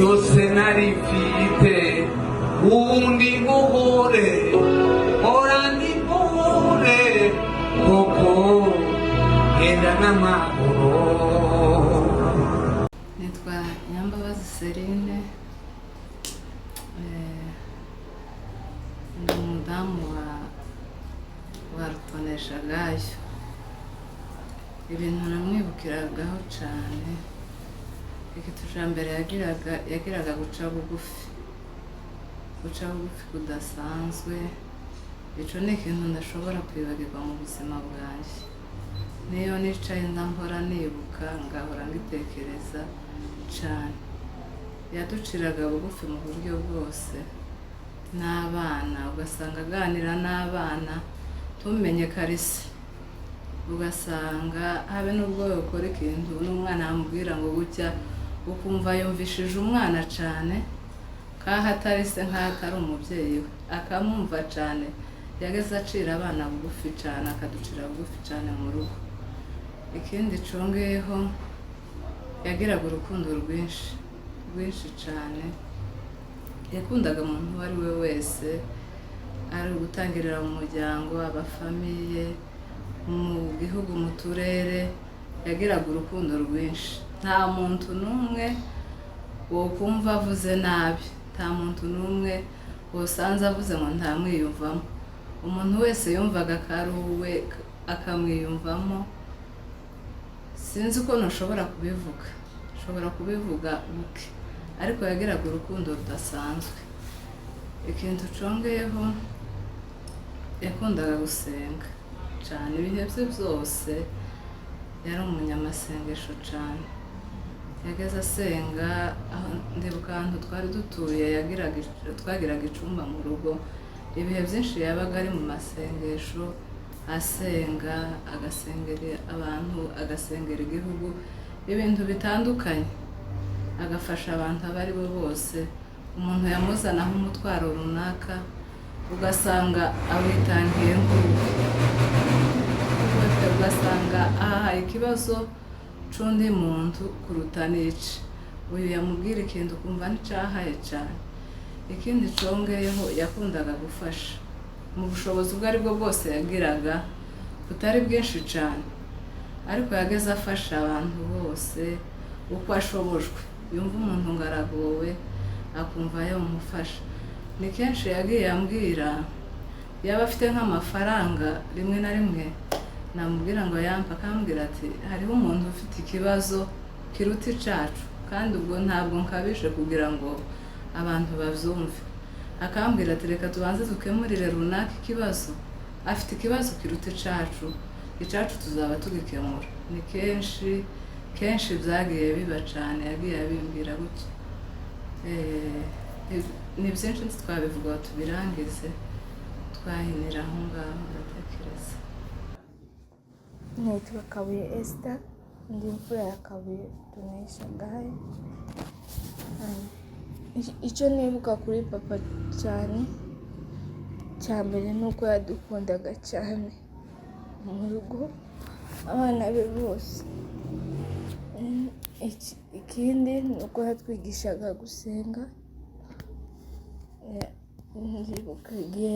yose narifite undi muhore ora ndi muhore koko genda n'amahoro. Nitwa Nyambabazi Celine, ndi umudamu wa Rutoneshagayo. Ibintu namwibukiragaho cyane, ikintu cya mbere yagiraga guca bugufi kudasanzwe. Icyo ni ikintu ndashobora kwibagirwa mu buzima bwanjye. Niyo nicaye ndahora nibuka, ngahora ngitekereza cyane. Yaduciraga bugufi mu buryo bwose, n'abana ugasanga aganira n'abana tumenye karisi, ugasanga habe n'ubwo ukora ikintu n'umwana amubwira ngo gutya, ukumva yumvishije umwana cyane kaho atari se, nkaho atari umubyeyi we, akamwumva cyane. Yageze acira abana bugufi cyane, akaducira bugufi cyane mu rugo. Ikindi congeyeho, yagiraga urukundo rwinshi cyane. Yakundaga umuntu uwo ari we wese, ari gutangirira mu muryango, abafamiye, mu gihugu, mu turere. Yagiraga urukundo rwinshi. Nta muntu n'umwe wokumva avuze nabi, nta muntu n'umwe wosanze avuze ngo ntamwiyumvamo. Umuntu wese yumvaga ko ari uwe, akamwiyumvamo. Sinzi ko ntushobora kubivuga buke, ariko yagiraga urukundo rudasanzwe. Ikintu congeyeho, yakundaga gusenga cyane ibihe bye byose. Yari umunyamasengesho cyane. Yageze asenga, ndibuka ahantu twari dutuye twagiraga icumba mu rugo. Ibihe byinshi yabaga ari mu masengesho, asenga, agasengera abantu, agasengera igihugu, ibintu bitandukanye, agafasha abantu abo ari bo bose. Umuntu yamuzanaho umutwaro runaka, ugasanga awitangiye ugasanga ahaye ikibazo c'undi muntu kuruta n'ice. Uyu yamubwira ikintu ukumva n'icahaye cyane. Ikindi congeyeho, yakundaga gufasha mu bushobozi ubwo ari bwo bwose yagiraga, butari bwinshi cyane, ariko yageze afasha abantu bose uko ashobojwe. Yumva umuntu ngo aragowe, akumva yamufasha. Ni kenshi yagiye ambwira, yaba afite nk'amafaranga rimwe na rimwe namubwira ngo yampa, akambwira ati hariho umuntu ufite ikibazo kiruta icacu, kandi ubwo ntabwo nkabije kugira ngo abantu bavyumve. Akambwira ati reka tubanze dukemurire runaka ikibazo, afite ikibazo kiruta icacu tuzaba tugikemura. Ni kenshi byagiye biba cyane, yagiye abimbwira gutya. Ni byinshi twabivuga tubirangize, twahinira aho ngaho ndatekereza. Nitwa Kabuye Esther, ndi imfura ya Kabuye Rutoneshagayo. Icyo nibuka kuri papa cyane, cya mbere ni uko yadukundaga cyane mu rugo, abana be bose. Ikindi ni uko yatwigishaga gusenga. Ndibuka igihe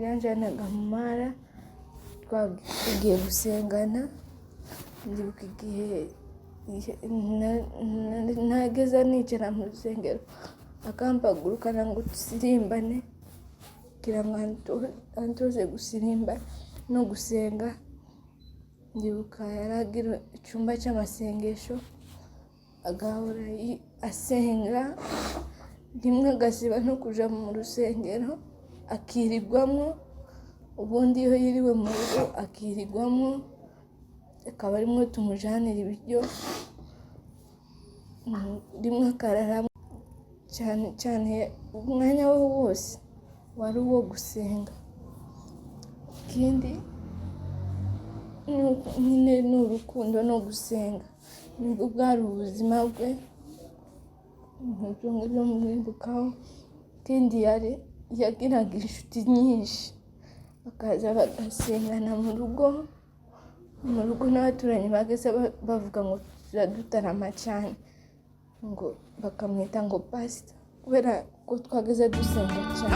yanjanaga mu mara, twagiye gusengana. Ndibuka igihe nageza nicara mu rusengero, akampagurukana ngo dusirimbane, kugira ngo antoze gusirimba no gusenga. Ndibuka yaragira icyumba cy'amasengesho, agahora asenga. Rimwe agasiba no kuja mu rusengero, akirirwamo. Ubundi iyo yiriwe mu rugo akirirwamo, akaba arimwo tumujanira ibiryo. Rimwe akararamo cyane, umwanya we wose wari uwo gusenga. Ikindi nyine ni urukundo no gusenga, nibwo bwari ubuzima bwe. Ibyo mwibukaho. Ikindi yagiraga inshuti nyinshi, bakaza bagasengana mu rugo. N'abaturanyi bageze bavuga ngo turadutarama cyane, ngo bakamwita ngo pasita kubera ko twageze dusenga cyane.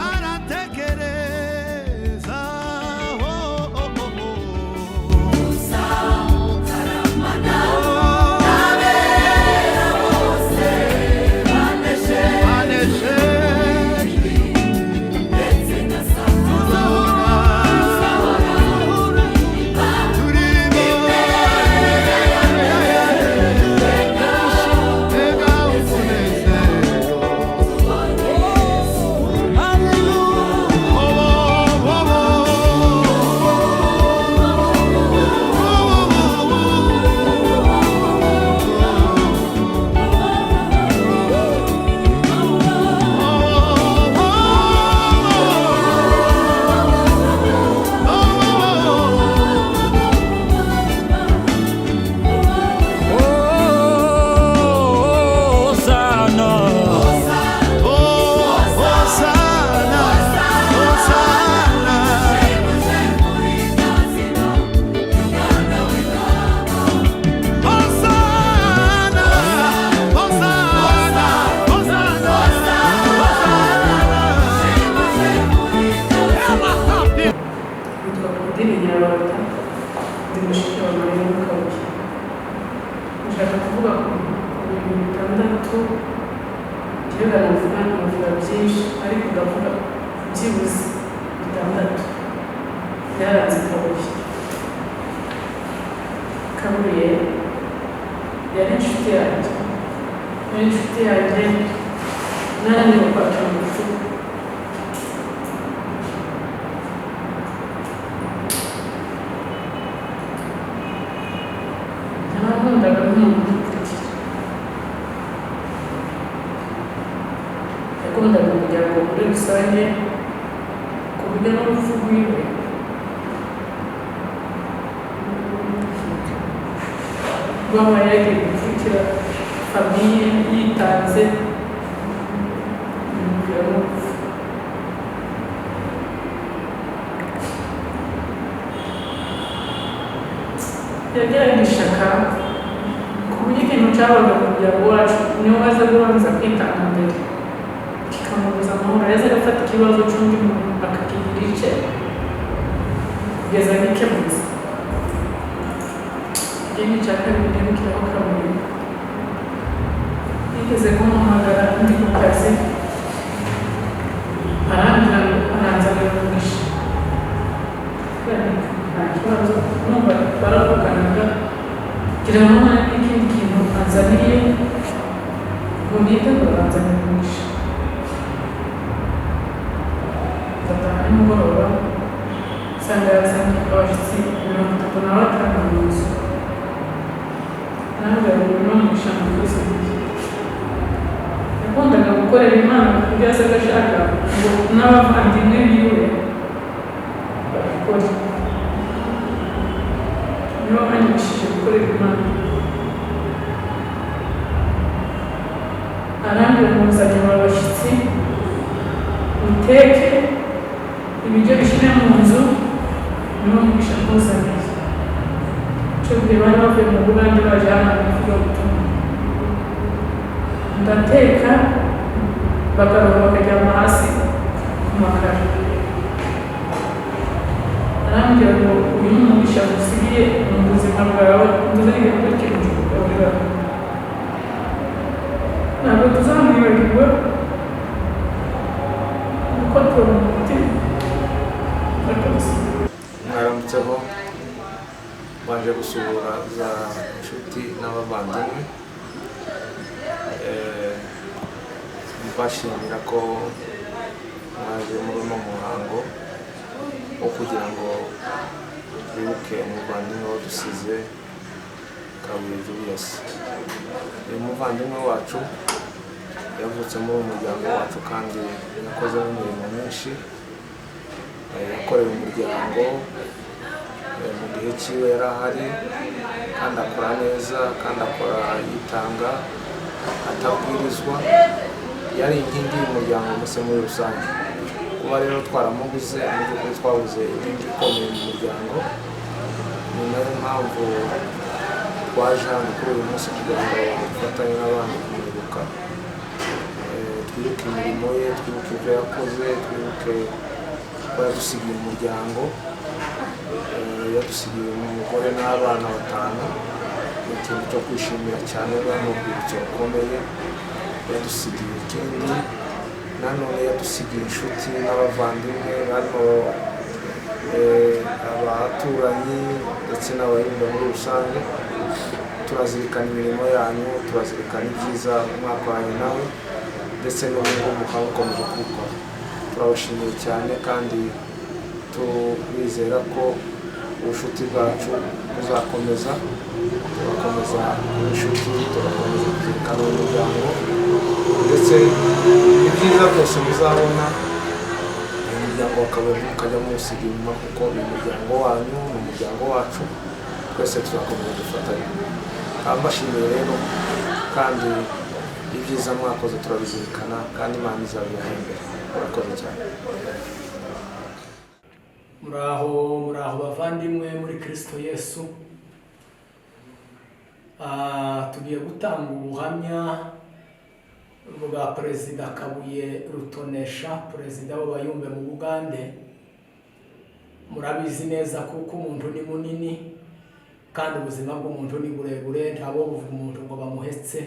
Yagerageje ishaka ku buryo ikintu cyabaga mu muryango wacu niyo waza kubanza kwitanga mbere kikamubuza amahoro. Yaza agafata ikibazo cy'undi muntu akakigira ice kugeza gikemutse. Ikindi cya kabiri ndibukiraho kabiri, yigeze kumuhamagara ndi ku kazi arambwira ngo aranzanira umugisha. Nta kibazo numva baravuganaga kugira ngo nta n'ikindi kintu anzaniye ngo nite ngo baranzanira umugisha. Ndataha nimugoroba nsanga yazanye abashyitsi 35 mu nzu. Nambwira ngo uyu ni umugisha mwiza. Yakundaga gukorera Imana ku buryo yasaga ashaka ngo n'abavandimwe biwe babikore. Niyo anyigishije gukorera Imana. Arambwira ngo nzanye abashyitsi uteke ibiryo bishyire mu nzu niwo mugisha nkuzaniye. Icyo gihe bari bavuye mu Bugande baje hano kuvuga ubutumwa. Ndateka bagaruka bakaryama hasi ku makaro. Arambwira ngo uyu ni umugisha gusigiye mu buzima bwawe, ntuzigere utekereza kugaburira. Ntabwo tuzamwibagirwa kuko tubona umutima. Mwaramutseho, baje gusura za nshuti n'abavandimwe. Mbashimira ko mwaje muri uno muhango wo kugira ngo twibuke umuvandimwe wadusize Kabuye Julius. Uyu muvandimwe wacu yavutse muri uwo muryango wacu kandi yakoze imirimo myinshi. Yakoreye umuryango mu gihe cyiwe yari ahari kandi akora neza kandi akora yitanga atabwirizwa. Yari inkingi y'umuryango mbese muri rusange. Kuba rero twaramubuze mu by'ukuri twabuze inkingi ikomeye mu muryango. Ni nayo mpamvu twaje hano kuri uyu munsi kugira ngo dufatanye n'abandi kumwibuka. imirimo ye, twibuke ibyo yakoze, twibuke ko yadusigiye umuryango, yadusigiye umugore n'abana 5. Ni ikintu cyo kwishimira cyane, ni urwibutso rukomeye. Yadusigiye ikindi nanone, yadusigiye inshuti n'abavandimwe, hano abaturanyi ndetse n'abayumva muri rusange. Turazirikana imirimo yanyu, turazirikana ibyiza mwakoranye nawe ndetse n'ubu mukaba mukomeje kubikora. Turabashimiye cyane kandi turizera ko ubucuti bwacu buzakomeza, tugakomeza kuba inshuti, tugakomeza kuzirikana umuryango ndetse ibyiza byose muzabona uyu muryango w'Akabaji mukajya muwusiga inyuma, kuko uyu muryango wanyu ni umuryango wacu, twese tuzakomeza dufatanya. Mbashimiye rero kandi ibyiza mwakoze turabizirikana kandi Imana izabibahembera. Murakoze cyane. Muraho bavandimwe muri Kristo Yesu. Tugiye gutanga ubuhamya bwa Perezida Kabuye Rutonesha, perezida w'abayumbe mu Bugande. Murabizi neza kuko umuntu ni munini kandi ubuzima bw'umuntu ni burebure, ntabo buvuga umuntu ngo bamuhetse,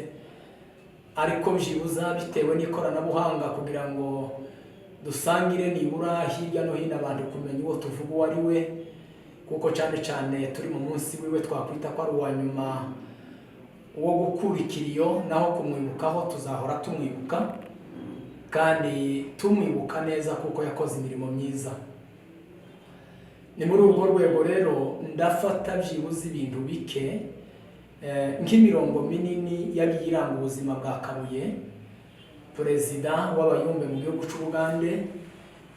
ariko byibuza bitewe n'ikoranabuhanga kugira ngo dusangire nibura hirya no hino abantu kumenya uwo tuvuga uwo ari we, kuko cyane turi mu munsi wiwe twakwita ko ari uwa nyuma wo gukurikira iyo, naho kumwibukaho tuzahora tumwibuka kandi tumwibuka neza kuko yakoze imirimo myiza. Ni muri urwo rwego rero ndafata byibuze ibintu bike nk'imirongo minini yagiye iranga ubuzima bwa Kabuye, perezida w'abayumbe mu gihugu cy'Ubugande,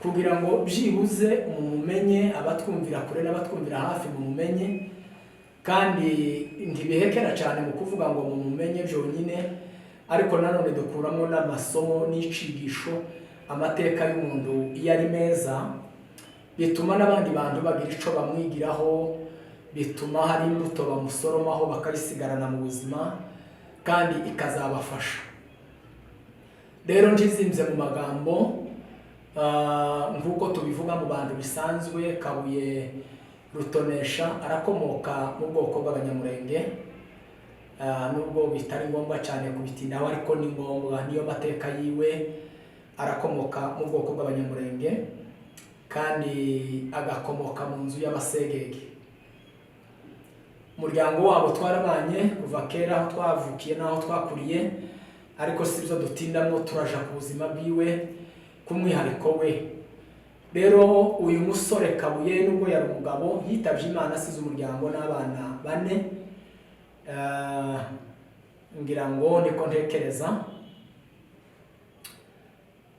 kugira ngo byibuze mumumenye, abatwumvira kure n'abatwumvira hafi mumumenye, kandi ntibihekera cyane mu kuvuga ngo mumumenye byonyine, ariko nanone dukuramo n'amasomo n'icigisho. Amateka y'umuntu iyo ari meza bituma n'abandi bantu bagira ico bamwigiraho, bituma hari imbuto bamusoromaho bakayisigarana mu buzima kandi ikazabafasha. Rero ntizimbye mu magambo, nk'uko tubivuga mu bantu bisanzwe, Kabuye Rutonesha arakomoka mu bwoko bw'Abanyamurenge, nubwo bitari ngombwa cyane kubitindaho, ariko ni ngombwa, niyo mateka yiwe. Arakomoka mu bwoko bw'Abanyamurenge kandi agakomoka mu nzu y'Abasegege. Umuryango wabo twarabanye kuva kera, aho twavukiye n'aho twakuriye, ariko sibyo dutindamo, turaja ku buzima bwiwe k'umwihariko we. Rero uyu musore Kabuye nubwo yari umugabo, yitabye Imana asize umuryango n'abana 4, ngira ngo niko ntekereza,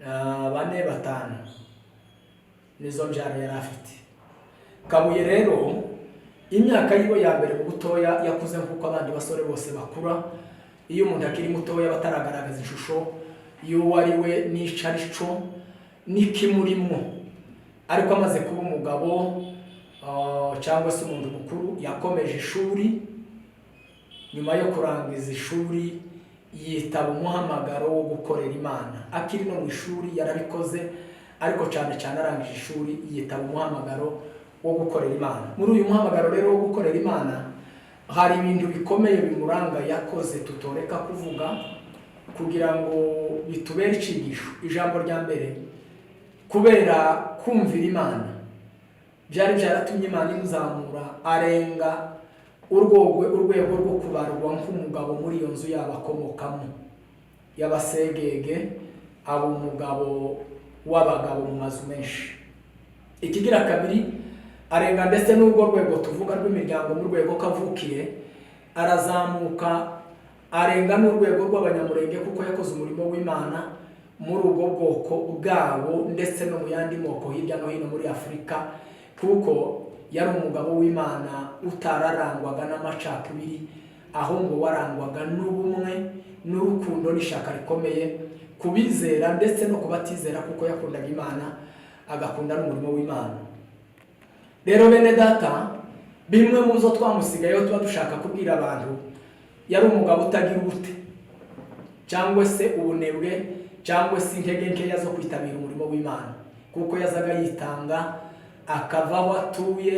4 5 nizo mbyaro yari afite. Kabuye rero imyaka yiwe ya mbere mu butoya yakuze nk'uko abandi basore bose bakura. Iyo umuntu akiri mutoya bataragaragaza ishusho y'uwo ari we n'ico arico n'ikimurimo, ariko amaze kuba umugabo cyangwa se umuntu mukuru, yakomeje ishuri. Nyuma yo kurangiza ishuri yitaba umuhamagaro wo gukorera Imana. Akiri no mu ishuri yarabikoze, ariko cyane arangije ishuri yitaba umuhamagaro wo gukorera Imana. Muri uyu muhamagaro rero wo gukorera Imana hari ibintu bikomeye bimuranga yakoze tutoreka kuvuga kugira ngo bitubere icigisho. Ijambo rya mbere, kubera kumvira Imana, byari byaratumye Imana imuzamura arenga urwego rwo kubarwa nk'umugabo muri iyo nzu yabakomokamo y'Abasegege, aba umugabo w'abagabo mu mazu menshi. Ikigira kabiri, arenga ndetse n'urwo rwego tuvuga rw'imiryango mu rwego kavukiye, arazamuka arenga n'urwego rw'Abanyamurenge kuko yakoze umurimo w'Imana muri ubwo bwoko bwabo ndetse no mu yandi moko hirya no hino muri Afurika, kuko yari umugabo w'Imana utararangwaga n'amacakubiri, ahubwo warangwaga n'ubumwe n'urukundo n'ishaka rikomeye kubizera ndetse no kubatizera, kuko yakundaga Imana agakunda n'umurimo w'Imana. Rero bene data, bimwe mu zo twamusigayeho tuba dushaka kubwira abantu, yari umugabo utagira ubute, cyangwa se ubunebwe cyangwa se intege nkeya zo kwitabira umurimo w'Imana, kuko yazaga yitanga akava aho atuye,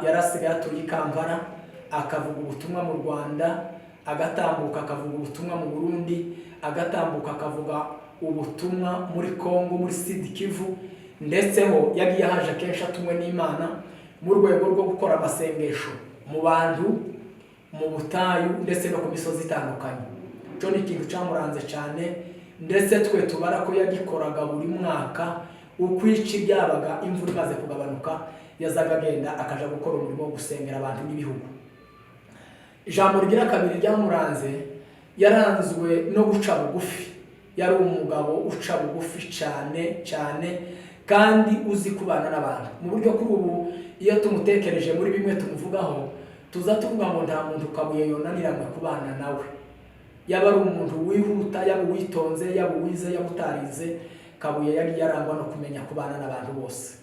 yarasigaye atuye i Kampala, akavuga ubutumwa mu Rwanda, agatambuka akavuga ubutumwa mu Burundi, agatambuka akavuga ubutumwa muri Kongo, muri Sud Kivu, ndetse ho yagiye haje kenshi atumwe n'Imana mu rwego rwo gukora amasengesho mu bantu, mu butayu ndetse no ku misozi itandukanye. Cyo ni ikintu cyamuranze cyane, ndetse twe tubara ko yagikoraga buri mwaka uko ici byabaga imvura imaze kugabanuka, yazaga agenda akaja gukora umurimo wo gusengera abantu n'ibihugu. Ijambo rigira kabiri ryamuranze, yaranzwe no guca bugufi. Yari umugabo uca bugufi cyane cyane kandi uzi kubana n'abantu, mu buryo kuri ubu iyo tumutekereje muri bimwe tumuvugaho tuza tuvuga ngo nta muntu Kabuye yonaniranywe kubana nawe. Yaba ari umuntu wihuta, yaba uwitonze, yaba uwize, yaba utarize, Kabuye yari yarangwa no kumenya kubana n'abantu bose.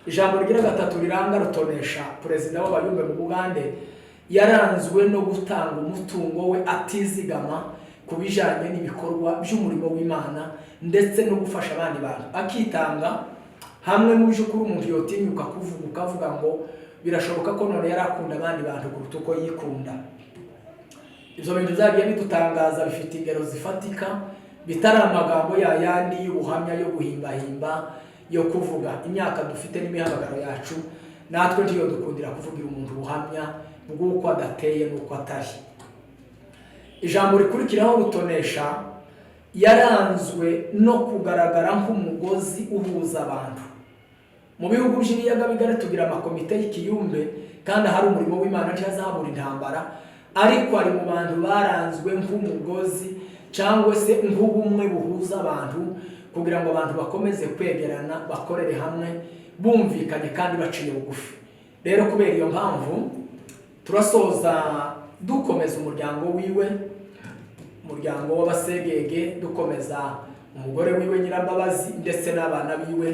Ijambo rigira gatatu riranga Rutonesha, perezida w'abayumbe mu Bugande, yaranzwe no gutanga umutungo we atizigama ku bijanye n'ibikorwa by'umurimo w'Imana ndetse no gufasha abandi bantu, akitanga hamwe mu by'ukuri umuntu yotinyuka kuvuga ukavuga ngo birashoboka ko none yarakunda abandi bantu kuruta uko yikunda. Ibyo bintu byagiye bidutangaza, bifite ingero zifatika, bitari amagambo yayandi y'ubuhamya yo guhimbahimba, yo kuvuga. Imyaka dufite n'imihamagaro yacu, natwe ntiyo dukundira kuvugira umuntu ubuhamya bw'uko adateye n'uko atari. Ijambo rikurikiraho Rutonesha, yaranzwe no kugaragara nk'umugozi uhuza abantu. Mu bihugu by'ibiyaga bigari tugira amakomite y'ikiyumbe, kandi hari umurimo w'Imana ntihazahabura intambara, ariko ari mu bantu baranzwe nk'umugozi cyangwa se nk'ubumwe buhuza abantu, kugira ngo abantu bakomeze kwegerana, bakorere hamwe bumvikanye kandi baciye bugufi. Rero kubera iyo mpamvu turasoza dukomeza umuryango wiwe, umuryango w'Abasegege, dukomeza umugore wiwe Nyirambabazi ndetse n'abana biwe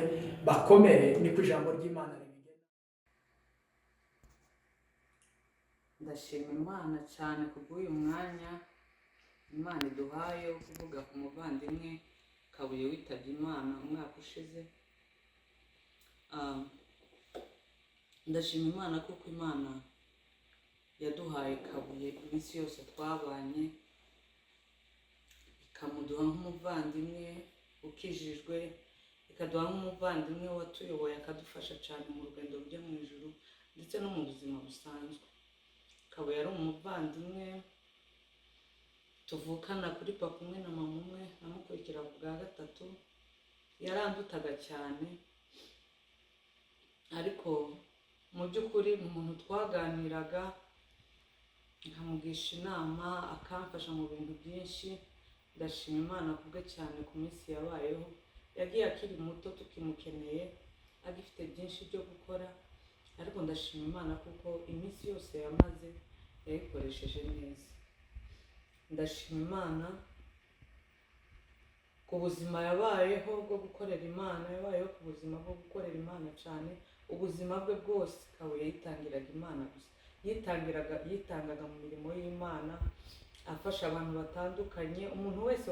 bakomere, niko ijambo ry'Imana ribigena. Ndashima Imana cyane kubw'uyu mwanya Imana iduhaye wo kuvuga ku muvandimwe Kabuye witabye Imana umwaka ushize. Ndashima Imana kuko Imana yaduhaye Kabuye iminsi yose twabanye, ikamuduha nk'umuvandimwe ukijijwe, ikaduha nk'umuvandimwe watuyoboye akadufasha cyane mu rugendo rujya mu ijuru ndetse no mu buzima busanzwe. Kabuye yari umuvandimwe tuvukana kuri papa umwe na mama umwe, namukurikira bwa gatatu. Yarandutaga cyane, ariko mu by'ukuri umuntu twaganiraga, nkamugisha inama, akamfasha mu bintu byinshi. Ndashima Imana kubwe cyane ku minsi yabayeho, yagiye akiri muto tukimukeneye, agifite byinshi byo gukora, ariko ndashima Imana kuko iminsi yose yamaze yayikoresheje neza. Ndashima Imana ku buzima yabayeho bwo gukorera Imana, yabayeho ku buzima bwo gukorera Imana cyane. Ubuzima bwe bwose Kabuye yitangiraga Imana gusa, yitangaga mu mirimo y'Imana, afasha abantu batandukanye. Umuntu wese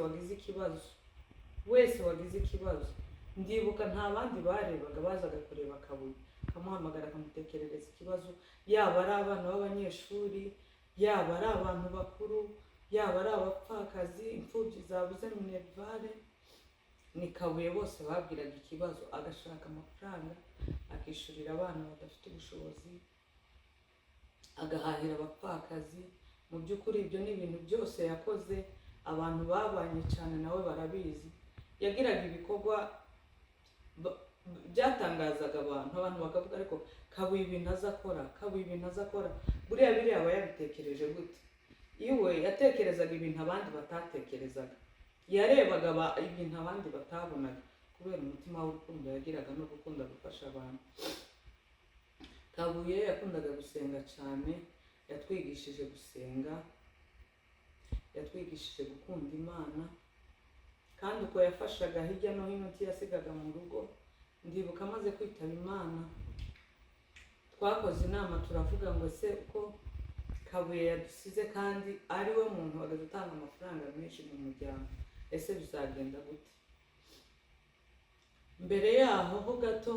wagize ikibazo, ndibuka nta bandi barebaga, bazaga kureba Kabuye, akamuhamagara akamutekerereza ikibazo, yaba ari abana b'abanyeshuri, yaba ari abantu bakuru, yaba ari abapfakazi, imfubyi zabuze minerivare, ni Kabuye bose babwiraga ikibazo, agashaka amafaranga akishyurira abana badafite ubushobozi, agahahira abapfakazi. Mu by'ukuri ibyo ni ibintu byose yakoze, abantu babanye cyane nawe barabizi. Yagiraga ibikorwa byatangazaga abantu bakavuga, ariko Kabuye ibintu azakora, Kabuye ibintu azakora, buriya aba yabitekereje gute? Iwe yatekerezaga ibintu abandi batatekerezaga, yarebaga ibintu abandi batabonaga, kubera umutima w'urukundo yagiraga no gukunda gufasha abantu. Kabuye yakundaga gusenga cyane, yatwigishije gusenga, yatwigishije gukunda Imana, kandi uko yafashaga hirya no hino ntiyasigaga mu rugo. Ndibuka amaze kwitaba Imana, twakoze inama turavuga ngo se uko Kabuye yadusize kandi ari we muntu wagaze utanga amafaranga menshi mu muryango, ese bizagenda gute? Mbere yaho ho gato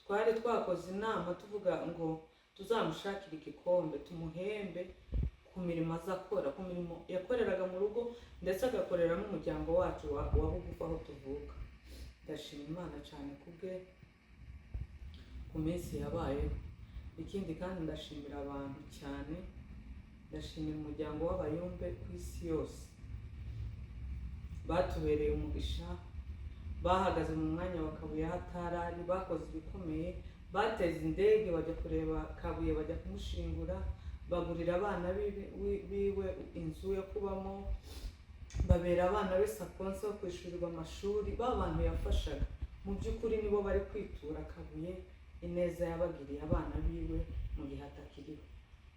twari twakoze inama tuvuga ngo tuzamushakira igikombe tumuhembe ku mirimo azakora, ku mirimo yakoreraga mu rugo ndetse agakorera n'umuryango wacu wa bugufi aho tuvuka. Ndashima Imana cyane kubwe ku minsi yabayeho. Ikindi kandi ndashimira abantu cyane, ndashimira umuryango w'abayumbe ku isi yose batubereye umugisha, bahagaze mu mwanya wa Kabuye hatarari, bakoze ibikomeye, bateze indege bajya kureba Kabuye, bajya kumushingura, bagurira abana biwe inzu yo kubamo, babera abana be sakonse yo kwishyurirwa amashuri. Ba bantu yafashaga mu by'ukuri nibo bari kwitura Kabuye ineza yabagiriye abana biwe mu gihe atakiriho.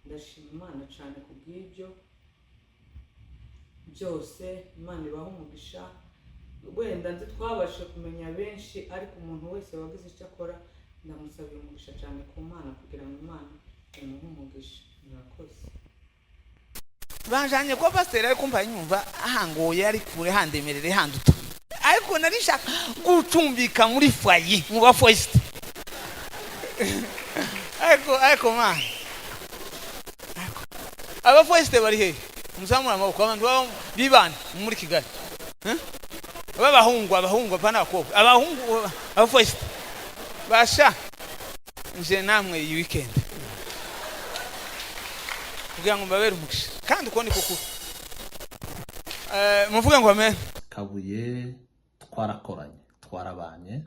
Ndashima Imana cyane ku bw'ibyo byose. Imana ibaha umugisha. Wenda nzi twabashe kumenya benshi, ariko umuntu wese wagize icyo akora ndamusabira umugisha cyane ku Mana kugira ngo Imana imuhe umugisha. Murakoze. Banjanye kwa pasiteri ariko mva nyumva ahangoye ari kure handemerere handuta, ariko narishaka gucumbika muri foyer mu bafoyiste ariko man abafoyiste bari he? Muzamura amaboko abantu bibana muri Kigali, abahungu bana abakobwa, abahungu abafoyiste basha nje namwe iyi weekend kugira ngo mbabere umugisha kandi uko niko kuri. Muvuge ngo amen. Kabuye twarakoranye, twarabanye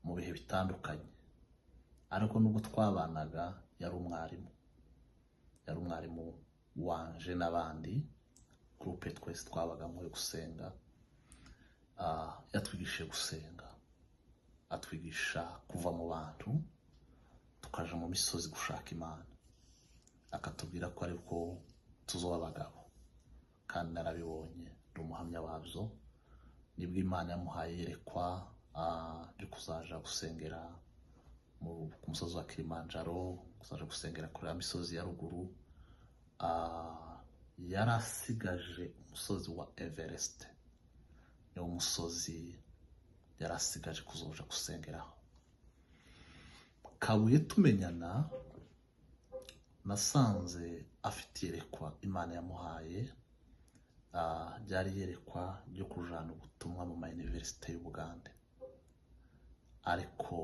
mu bihe bitandukanye, ariko nubwo twabanaga yari umwarimu wanje n'abandi groupe twese twabaga muri gusenga. Yatwigishije gusenga, atwigisha kuva mu bantu tukaja mu misozi gushaka Imana, akatubwira ko ariko tuzoba abagabo, kandi narabibonye ndi umuhamya wabyo. Nibwo Imana yamuhaye yerekwa ryo kuzaja gusengera ku musozi wa Kilimanjaro, kuzaja gusengera kuri ya misozi ya ruguru. Yarasigaje umusozi wa Everest, niwo musozi yarasigaje kuzoja gusengeraho. Kabuye tumenyana, nasanze afite yerekwa Imana yamuhaye, ryari yerekwa ryo kujana ubutumwa mu universite y'Ubugande, ariko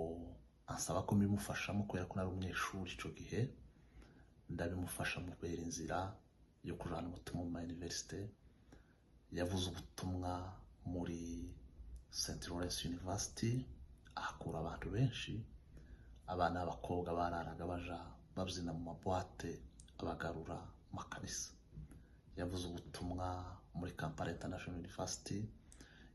ansaba ko mbimufashamo kubera ko nari umunyeshuri ico gihe. Ndabimufasha mu kubera inzira yo kujana ubutumwa mu universite. Yavuze ubutumwa muri St. Lawrence University, ahakura abantu benshi, abana b'abakobwa bararaga baja babyina mu mabwate abagarura mu makanisa. Yavuze ubutumwa muri Kampala International University,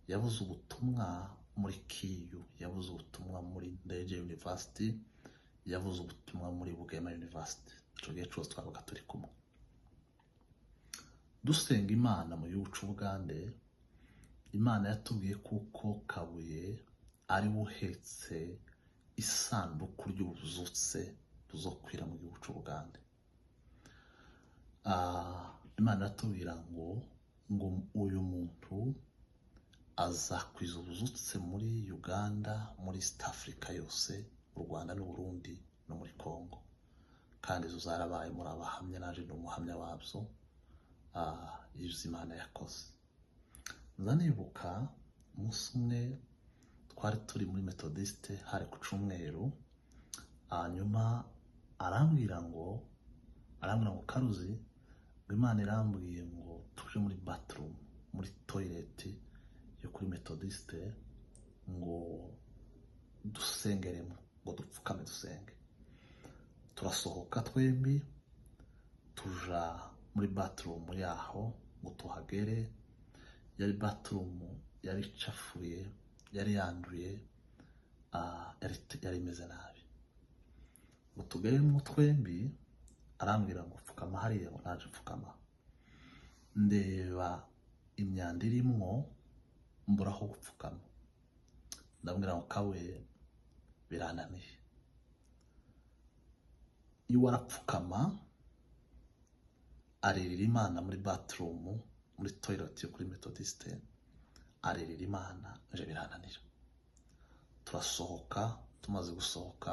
yavuze ubutumwa muri Kiyu, yavuze ubutumwa muri Ndege University, yavuze ubutumwa muri Bugema University. Ico gihe cyose twabaga turi kumwe dusenga Imana mu gihugu c'Ubugande. Imana yatubwiye kuko Kabuye ari buhetse isanduku ry'ubuzutse buzokwira mu gihugu c'Ubugande. Imana yatubwira ngo uyu muntu azakwiza ubuzutse muri Uganda, muri East Africa yose, mu Rwanda n'u Burundi no muri Congo, kandi izo zarabaye muri abahamya, naje ndi umuhamya wabyo. Ibyo Imana yakoze. Nzanibuka umunsi umwe twari turi muri Methodiste, hari ku Cyumweru, hanyuma arambwira ngo Karuzi, ngo Imana irambwiye ngo tuje muri bathroom, muri toilet yo kuri Methodiste, ngo dusengeremo, ngo dupfukame dusenge. Turasohoka twembi tuja muri bathroom yaho ngo tuhagere. Yari bathroom yari icafuye, yari yanduye, yari imeze nabi. Ngo tugeremo twembi, arambwira ngo pfukama hariya, ngo naje pfukama. Ndeba imyanda irimwo, mbura aho gupfukama. Ndabwira ngo Kabuye birananiye. iwe arapfukama aririra Imana muri bathroom, muri toilet yo kuri Methodiste, aririra Imana, nje birananira. Turasohoka, tumaze gusohoka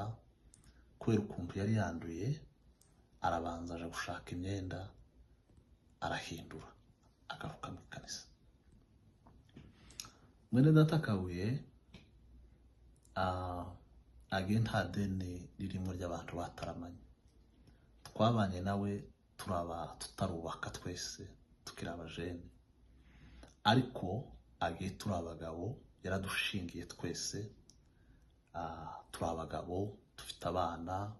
kubera ukuntu yari yanduye, arabanza aje gushaka imyenda, arahindura, agaruka mu kanisa. Mwene data Kabuye agiye nta deni ririmo ry'abantu bataramanye. Twabanye nawe tutarubaka twese tukiri abajene, ariko agiye turi abagabo, yaradushingiye twese, turi abagabo dufite abana,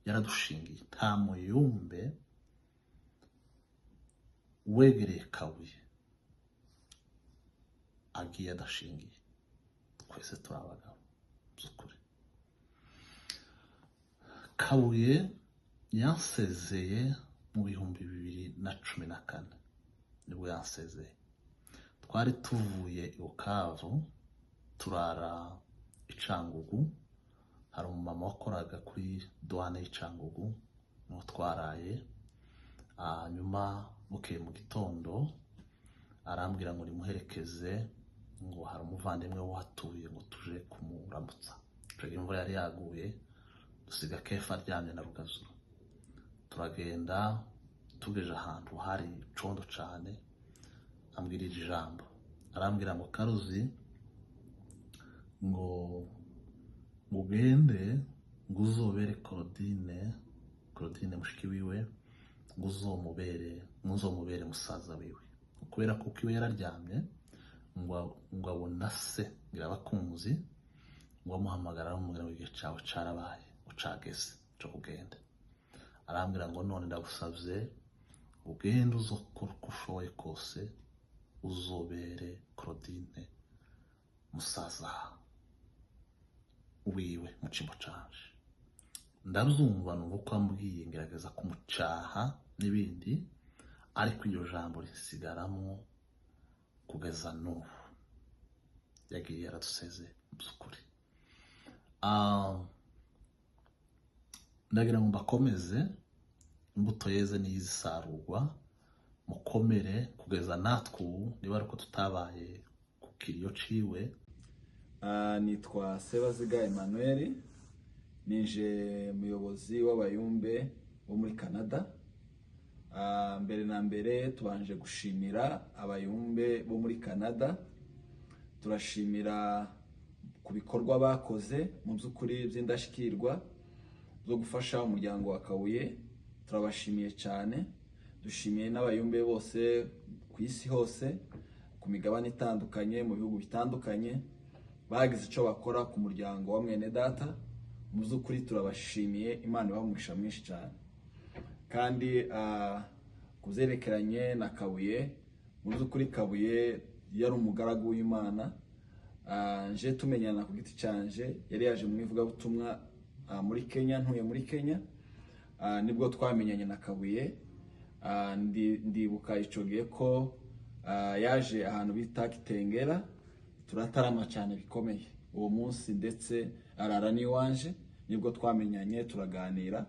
yaradushingiye. Nta muyumbe wegereye Kabuye agiye adashingiye. Twese turi abagabo by'ukuri. Kabuye yansezeye mu 2014 nibwo yansezeye. Twari tuvuye i Bukavu turara Icangugu, hari umumama wakoraga kuri douane y'Icangugu, no twaraye. Nyuma bukeye mu gitondo arambwira ngo nimuherekeze, ngo hari umuvandimwe wahatuye ngo tuje kumuramutsa. Imvura yari yaguye, dusiga Kefa aryamye na Rugazuru. Turagenda tugeje ahantu hari condo cane, ambwira ijambo, arambwira ngo Karuzi, ngo ugende ngo uzobere Claudine mushiki wiwe, ngo uzomubere musaza wiwe. Kubera kuko iwe yararyamye, ngo abona se ngira abakunzi, ngo amuhamagara aramubwira ngo igihe cawe carabaye, ucageze cyo kugenda. Arambwira ngo none ndagusavye ugende uzokora uko ushoboye kose, uzobere Claudine musaza wiwe mu cimbo canje. Ndabyumva numva ko ambwiye, ngerageza kumucaha n'ibindi, ariko iryo jambo risigaramo kugeza n'ubu. Yagiye yaraduseze by'ukuri. Ndagira ngo mbakomeze, imbuto yeze n'izisarurwa, mukomere kugeza natwe ubu, niba ariko tutabaye ku kiriyo ciwe. Nitwa Sebaziga Emmanuel, nije muyobozi w'abayumbe bo muri Canada. Mbere na mbere tubanje gushimira abayumbe bo muri Canada, turashimira ku bikorwa bakoze mu by'ukuri by'indashikirwa zo gufasha umuryango wa Kabuye. Turabashimiye cyane. Dushimiye n'abayumbe bose ku isi hose, ku migabane itandukanye, mu bihugu bitandukanye, bagize icyo bakora ku muryango wa mwene data. Mu by'ukuri turabashimiye, Imana ibamugisha mwinshi cyane. Kandi kuzerekeranye na Kabuye, mu by'ukuri Kabuye yari umugaragu w'Imana. Nje tumenyana ku giti cyanje, yari yaje mu ivugabutumwa muri Kenya, ntuye muri Kenya. Nibwo twamenyanye na Kabuye. Ndibuka ico gihe ko yaje ahantu bita Kitengera, turatarama cyane bikomeye uwo munsi, ndetse arara n'iwanje. Nibwo twamenyanye turaganira,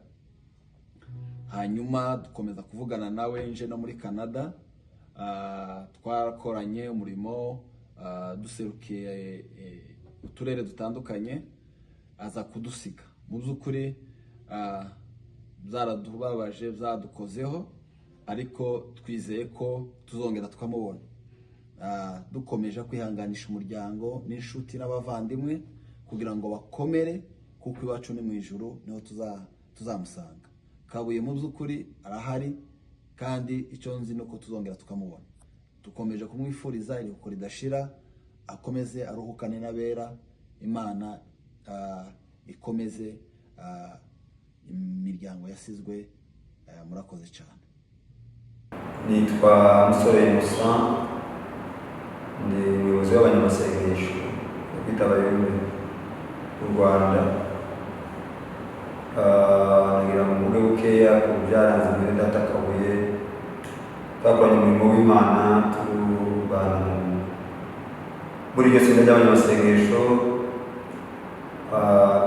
hanyuma dukomeza kuvugana nawe. Nje no muri Canada, twarakoranye umurimo, duserukiye uturere dutandukanye, aza kudusiga. Mu by'ukuri byaradubabaje, byadukozeho, ariko twizeye ko tuzongera tukamubona. Dukomeje kwihanganisha umuryango n'inshuti n'abavandimwe kugira ngo bakomere, kuko iwacu ni mu ijuru, niho tuzamusanga. Kabuye mu by'ukuri arahari, kandi icyo nzi nuko tuzongera tukamubona. Dukomeje kumwifuriza iruhuko ridashira, akomeze aruhukane n'abera. Imana ikomeze imiryango yasizwe. Murakoze cyane. Nitwa Musore Innocent, ndi umuyobozi w'abanyamasengesho kwita abayumbe mu Rwanda. Nagira ngo mvuge bukeya ku byaranze mwene data Kabuye. Twakoranye umurimo w'Imana, tubana muri iryo tsinda ry'abanyamasengesho.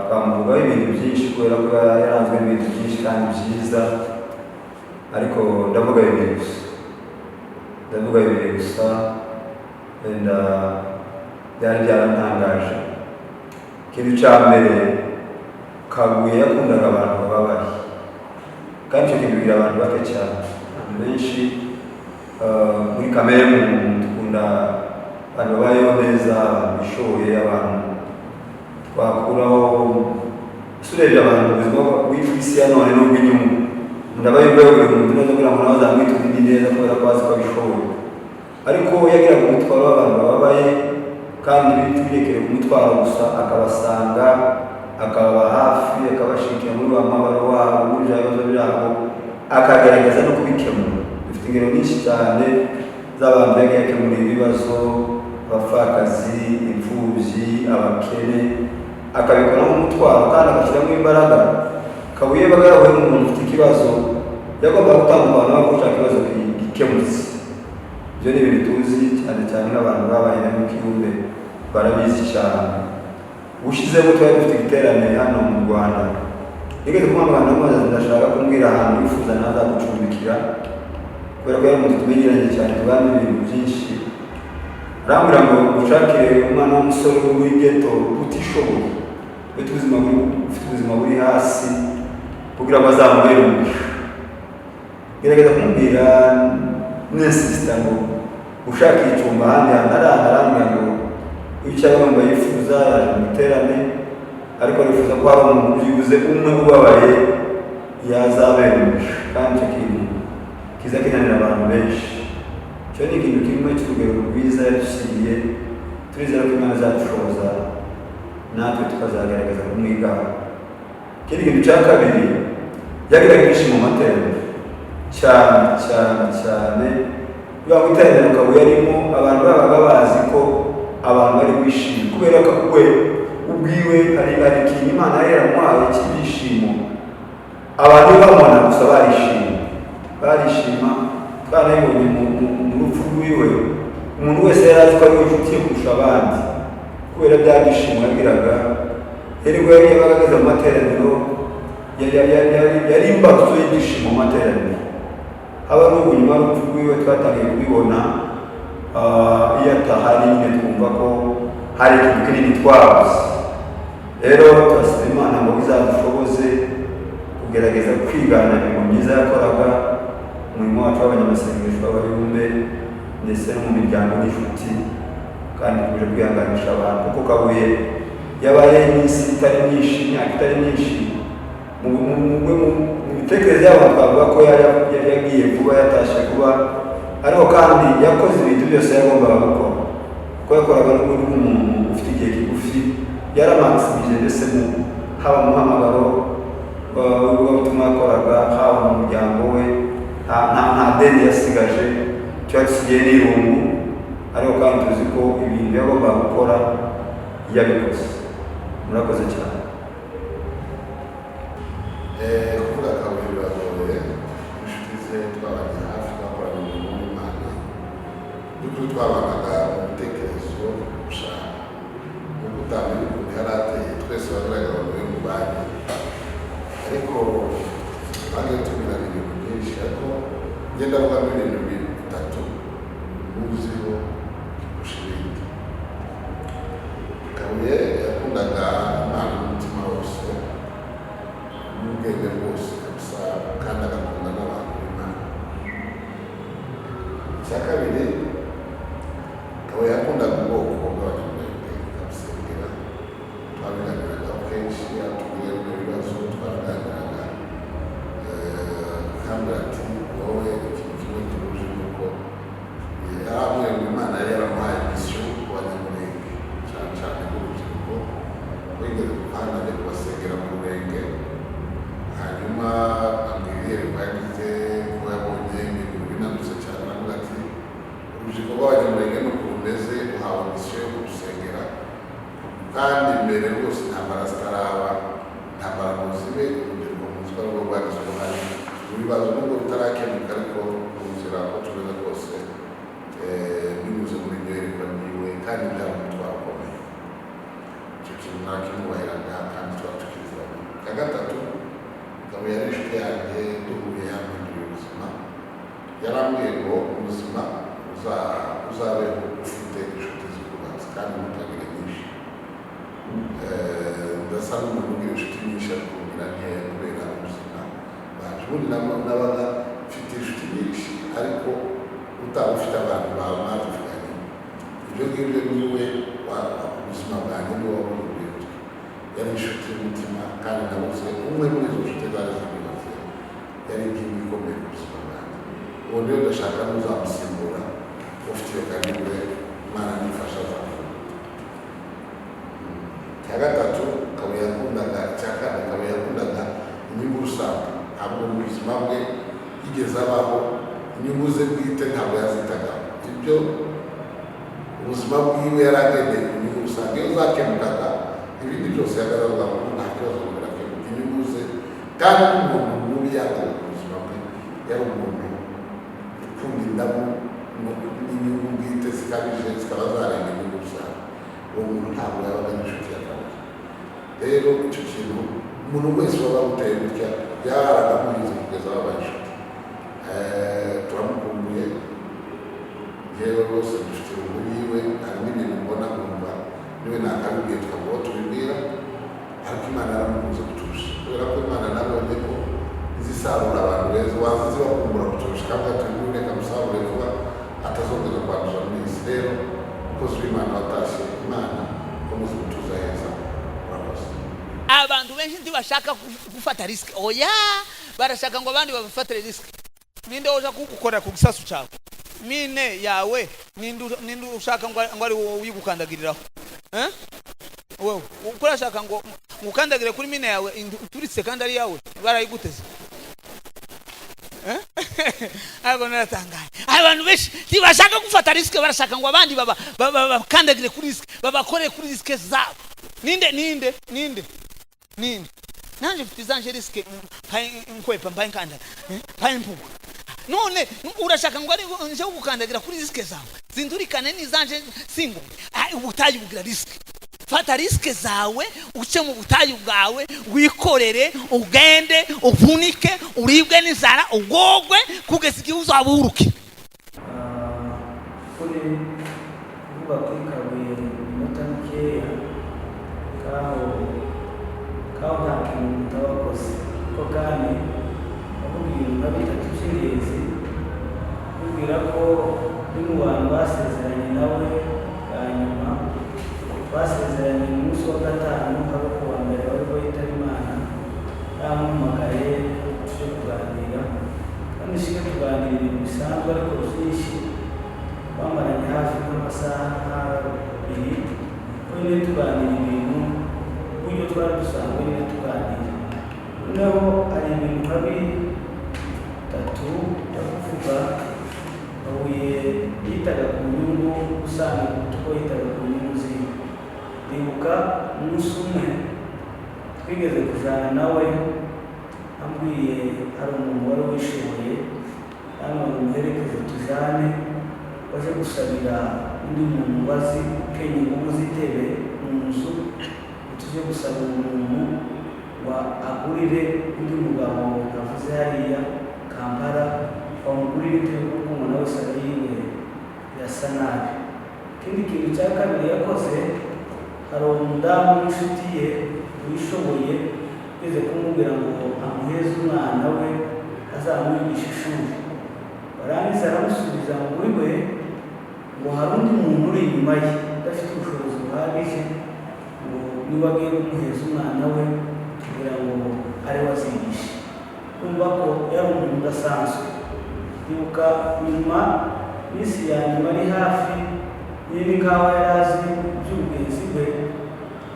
Twamuvugaho ibintu byinshi kubera ko yaranzwe n'ibintu byinshi kandi byiza, ariko ndavuga bibiri gusa wenda byari byarantangaje. Ikintu cya mbere, Kabuye yakundaga abantu bababaye, kandi icyo kintu bigira abantu bake cyane. Abantu benshi muri kamere muntu dukunda abantu babayeho neza, abantu bishoboye, abantu twakuraho. Urebye abantu mu buzima bw'isi ya none n'ubw'inyuma, ndabayumvaho buri muntu neza kugira ngo nawe azamwite undi neza kubera ko azi ko abishoboye, ariko yagiraga umutwaro w'abantu bababaye, kandi ntibyerekere kumutwara gusa, akabasanga, akababa hafi, akabashikira muri wa mabaro wabo, muri bya bibazo byabo, akagerageza no kubikemura. Dufite ingero nyinshi cyane z'abantu yagiye akemura ibibazo, abapfakazi, imfubyi, abakene, akabikora nk'umutwaro kandi agashyiramo imbaraga. Kabuye yabaga yarahuye n'umuntu ufite ikibazo, yagombaga gutandukana no gushaka ikibazo gikemutse. Ibyo ni ibintu tuzi cyane cyane nk'abantu babaye na Mukiyumbe barabizi cyane. Ushizemo twari dufite igiterane hano mu Rwanda, nigeze kumwamagana amazi, ndashaka kumbwira ahantu yifuza naza gucumbikira kubera ko yari umuntu tumenyeranye cyane, tubana ibintu byinshi. Arambwira ngo ushakire umwana w'umusore muri ghetto utishoboye, ufite ubuzima buri hasi, kugira ngo azamubere umugisha. Gerageza kumubwira n'insisita ngo ushaka icyumba ahandi hantu arambwira ngo wicara wumva yifuza, yaje mu giterane, ariko arifuza ko hari umuntu byibuze umwe ubabaye yazabera umugisha, kandi icyo kintu kiza kinanira abantu benshi. Icyo ni ikintu kimwe cy'urugero rwiza yadusigiye, turizera ko Imana izadushoboza natwe tukazagaragaza kumwigaho. Ikindi kintu cya kabiri, yagiraga ibyishimo mu materaniro cyane. Biba mu iteraniro Kabuye yarimo, abantu babaga bazi ko abantu bari bishimye, kubera ko we ubwiwe hari ikintu Imana yari yaramuhaye cy'ibyishimo. Abantu bamubona gusa barishima. Twarabibonye mu rupfu rwiwe, umuntu wese yari azi ko ari we nshuti ye kurusha abandi, kubera bya byishimo yagiraga. Rero yabaga ageze mu materaniro, yari imbarutso y'ibyishimo mu materaniro. Haba n'ubu nyuma y'urupfu rwiwe twatangiye kubibona, iyo atahari nyine twumva ko hari ikintu kinini twabuze. Rero turasaba Imana ngo izadushoboze kugerageza kwigana imirimo myiza yakoraga, umurimo wacu w'abanyamasengesho b'Abayumbe ndetse no mu miryango n'inshuti, kandi tuje kwihanganisha abantu, kuko Kabuye yabaye iminsi itari myinshi, imyaka itari myinshi. Mu mitekerereze y'abantu twavuga ko yagiye vuba, yatashye vuba, ariko kandi yakoze ibintu byose yagombaga gukora, kuko yakoraga n'ubundi nk'umuntu ufite igihe kigufi. Yaramaximije mbese haba mu muhamagaro w'ubutumwa yakoraga, haba mu muryango we, nta deni yasigaje, icyo yasigaye n'irungu, ariko kandi tuzi ko ibintu yagombaga gukora yabikoze. Murakoze cyane. Kuvuga Kabuye biragoye, inshuti ze twabanye hafi, twakoranye umurimo w'Imana, by'ukuri twabanaga mu bitekerezo, gushaka no gutanga ukuntu yari ateye, twese bagaragara muri mu banki, ariko twagiye tubirana ibintu byinshi. Ariko ngenda avugamo ibintu bitatu muziho kurusha ibindi. Kabuye yakundaga Imana n'umutima wose n'ubwenge bwose kabisa, kandi agakunda n'abantu b'Imana. Icya kabiri, Kabuye yakundaga ubwoko bw'abanyamurenge, akabusengera. Twabiganiraga kenshi, atubwira ibibazo, twabiganiraga, kandi ati wowe ikintu kimwe turuje nuko yaramwe Imana yari yaramuhaye misiyo ku banyamurenge, cyane cyane n'urubyiruko, wigeze gupanga ajya kubasengera mu Rurenge. Hanyuma ambwiriye yagize ko yabonye ibintu binanutse cyane, aravuga ati urubyiruko rw'abanyamurenge nuko rumeze, uhawe misiyo yo kurusengera, kandi mbere rwose intambara zitaraba, intambara muzibe, urubyiruko muzi ko arirwo rwagize uruhare mu bibazo nubwo bitarakemuka, ariko ruzira ko tumeze rwose binyuze muri iryo yerekwa ryiwe, kandi byaba umutwaro ukomeye. Icyo kintu ntakimwubahiraga kandi tuba tukiziranye. Icya gatatu, uzabe ufite inshuti zikubatse kandi mutagire nyinshi. Ndasa n'umuntu ugira inshuti nyinshi ariko ugira nkeya kubera ubuzima bwaje. Ubundi nabaga mfite inshuti nyinshi ariko utaba ufite abantu bawe mwavuganye. Ibyo ngibyo niwe ubuzima bwanjye niwe wabona ubwenge. Yari inshuti y'umutima kandi nabuze umwe muri izo nshuti zari zibibaze. Yari ingingo ikomeye ku buzima bwanjye. Ubu rero ndashaka n'uzamusimbura ufite iyo karibu Imana nifasha azakora. Icya gatatu Kabuye yakundaga, icya kane Kabuye yakundaga inyungu rusange. Ntabwo mu buzima bwe yigeze abaho inyungu ze bwite ntabwo yazitagaho. Ibyo ubuzima bwiwe yari agendeye ku nyungu rusange. Iyo zakemukaga ibindi byose yagaragaza ngo nta kibazo birakemuka. Inyungu ze kandi n'umuntu mubi yagaye ku buzima bwe yari umuntu ukunda indamu n'inyungu bwite zikabije zikaba zarenga inyungu rusange. Uwo muntu ntabwo yabaga n'inshuti ya Kabuye. Rero icyo kintu umuntu wese waba uteye gutya yaraga muhize kugeza wabaye inshuti. Turamukumbuye yewe rwose dufite uruhu yiwe harimo ibintu mbona nkumva niwe nakabibwiye tukavuga tubibwira ariko Imana yaramukunze kuturusha kubera ko Imana nabonye ko izisarura abantu beza wazizi bakumbura kuturusha kandi atubwire reka musarure vuba atazongera kwanduza muri isi. Rero umukozi w'Imana watashye Imana ukomeze gutuza heza. Abantu benshi ntibashaka gufata risk. Oya, barashaka ngo abandi bafatire risk. Ninde uja kugukorera ku gisasu cyawe? Mine yawe ninde ushaka ngo ari wowe uyigukandagiriraho? Wowe ukorashaka ngo ngukandagire kuri mine yawe turitse kandi ari yawe barayiguteze. Abo naratangaye. Abantu benshi ntibashaka gufata risk, barashaka ngo abandi bakandagire kuri risk, babakore kuri risk zabo. Ninde nanje mfite zanje risk nkwepa mbaye nkanda mbaye mpuga. None urashaka ngo ari nje gukandagira kuri risk zawe zindurikane n'izanje singo ubutayi bugira risk. Fata risk zawe uce mu butayi bwawe wikorere ugende uvunike uribwe n'inzara ugogwe kugeza igihe uzaburuke. Kuri kuba kwikabuye iminota mikeya kaho nta kintu utabakoze ko kandi bakubwira nka bitatu by'ingenzi kubwira ko ni mu bantu basezeranye nawe bwa nyuma basezeranye umunsi wa gatanu haba ku wa mbere wari witaba Imana yamuhamagaye tuje kuganira kandi shike tuganira ibintu bisanzwe ariko byinshi bamaranye hafi nk'amasaha 2 ko nyine tuganira ibintu uburyo twari dusanzwe nyine tuganira. Noneho hari ibintu nka 3 byo kuvuga. Kabuye yitaga ku nyungu usanga kuko yitaga ku nyungu ziwe. Ndibuka umunsi umwe twigeze kujana nawe ambwiye hari umuntu wari wishoboye hano umuherekeze tujane baje gusabira undi muntu wazi Kenya ingumu zitebe mu nzu tuje gusaba umuntu wa agurire undi mugabo navuze hariya Kampala bamugurire ibitego kuko umuntu wese ariyiwe yasa nabi. Ikindi kintu cya kabiri yakoze hari umudamu w'inshuti ye wishoboye ugeze kumubwira ngo amuheze umwana we azamwigisha ishuri. Barangiza aramusubiza ngo we ngo hari undi muntu uri inyuma ye udafite ubushobozi buhagije ngo niba agiye kumuheza umwana we kugira ngo ari we azigishe. Kumva ko yari umuntu udasanzwe. Ndibuka nyuma minsi ya nyuma ari hafi niba ikawa yari azi by'ubwenzi bwe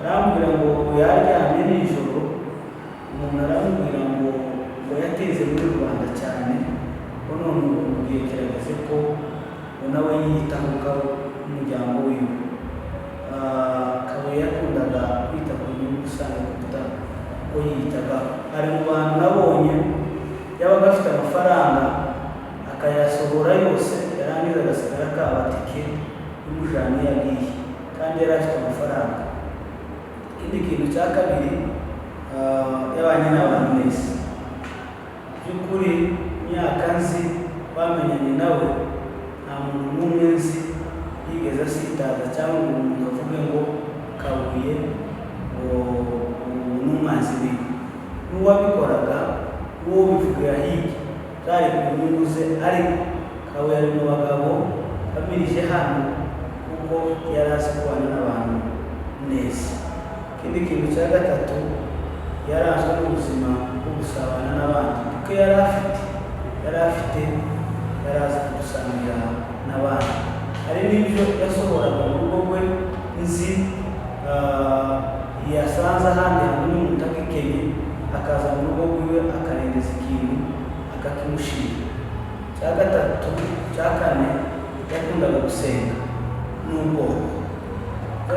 arambwira ngo yaryamye nijoro umuntu aramubwira ngo yateze muri Rwanda cyane ko none ubu gihe kirageze ko nawe yiyitaho umuryango wiwe. Kabuye yakundaga kwita ku nyungu usanga kuruta ko yiyitaga. Ari mu bantu nabonye yabaga afite amafaranga akayasohora yose yarangiza agasigara akabatike y'umujani yagiye kandi yari afite amafaranga. Ikindi kintu cya kabiri yabanye n'abantu neza by'ukuri imyaka nzi bamenyanye nawe nta muntu n'umwe nzi kugaragaza cyangwa ngo umuntu avuge ngo Kabuye ngo ubu ni umwanzi we, n'uwabikoraga uwo bivugira hirya byari ku nyungu ze, ariko Kabuye ari mu bagabo bamirije hano kuko yari azi kubana n'abantu neza. Ikindi kintu cya gatatu, yaranzwe n'ubuzima bwo gusabana n'abandi kuko yari afite yari azi kudusangira n'abandi. Hari n'ibyo yasohoraga mu rugo rwe nzi yasanze ahandi hantu n'umuntu agikenye, akaza mu rugo rwiwe akarengeza ikintu akakimushinga. Cya gatatu cya kane, yakundaga gusenga n'ubwoko.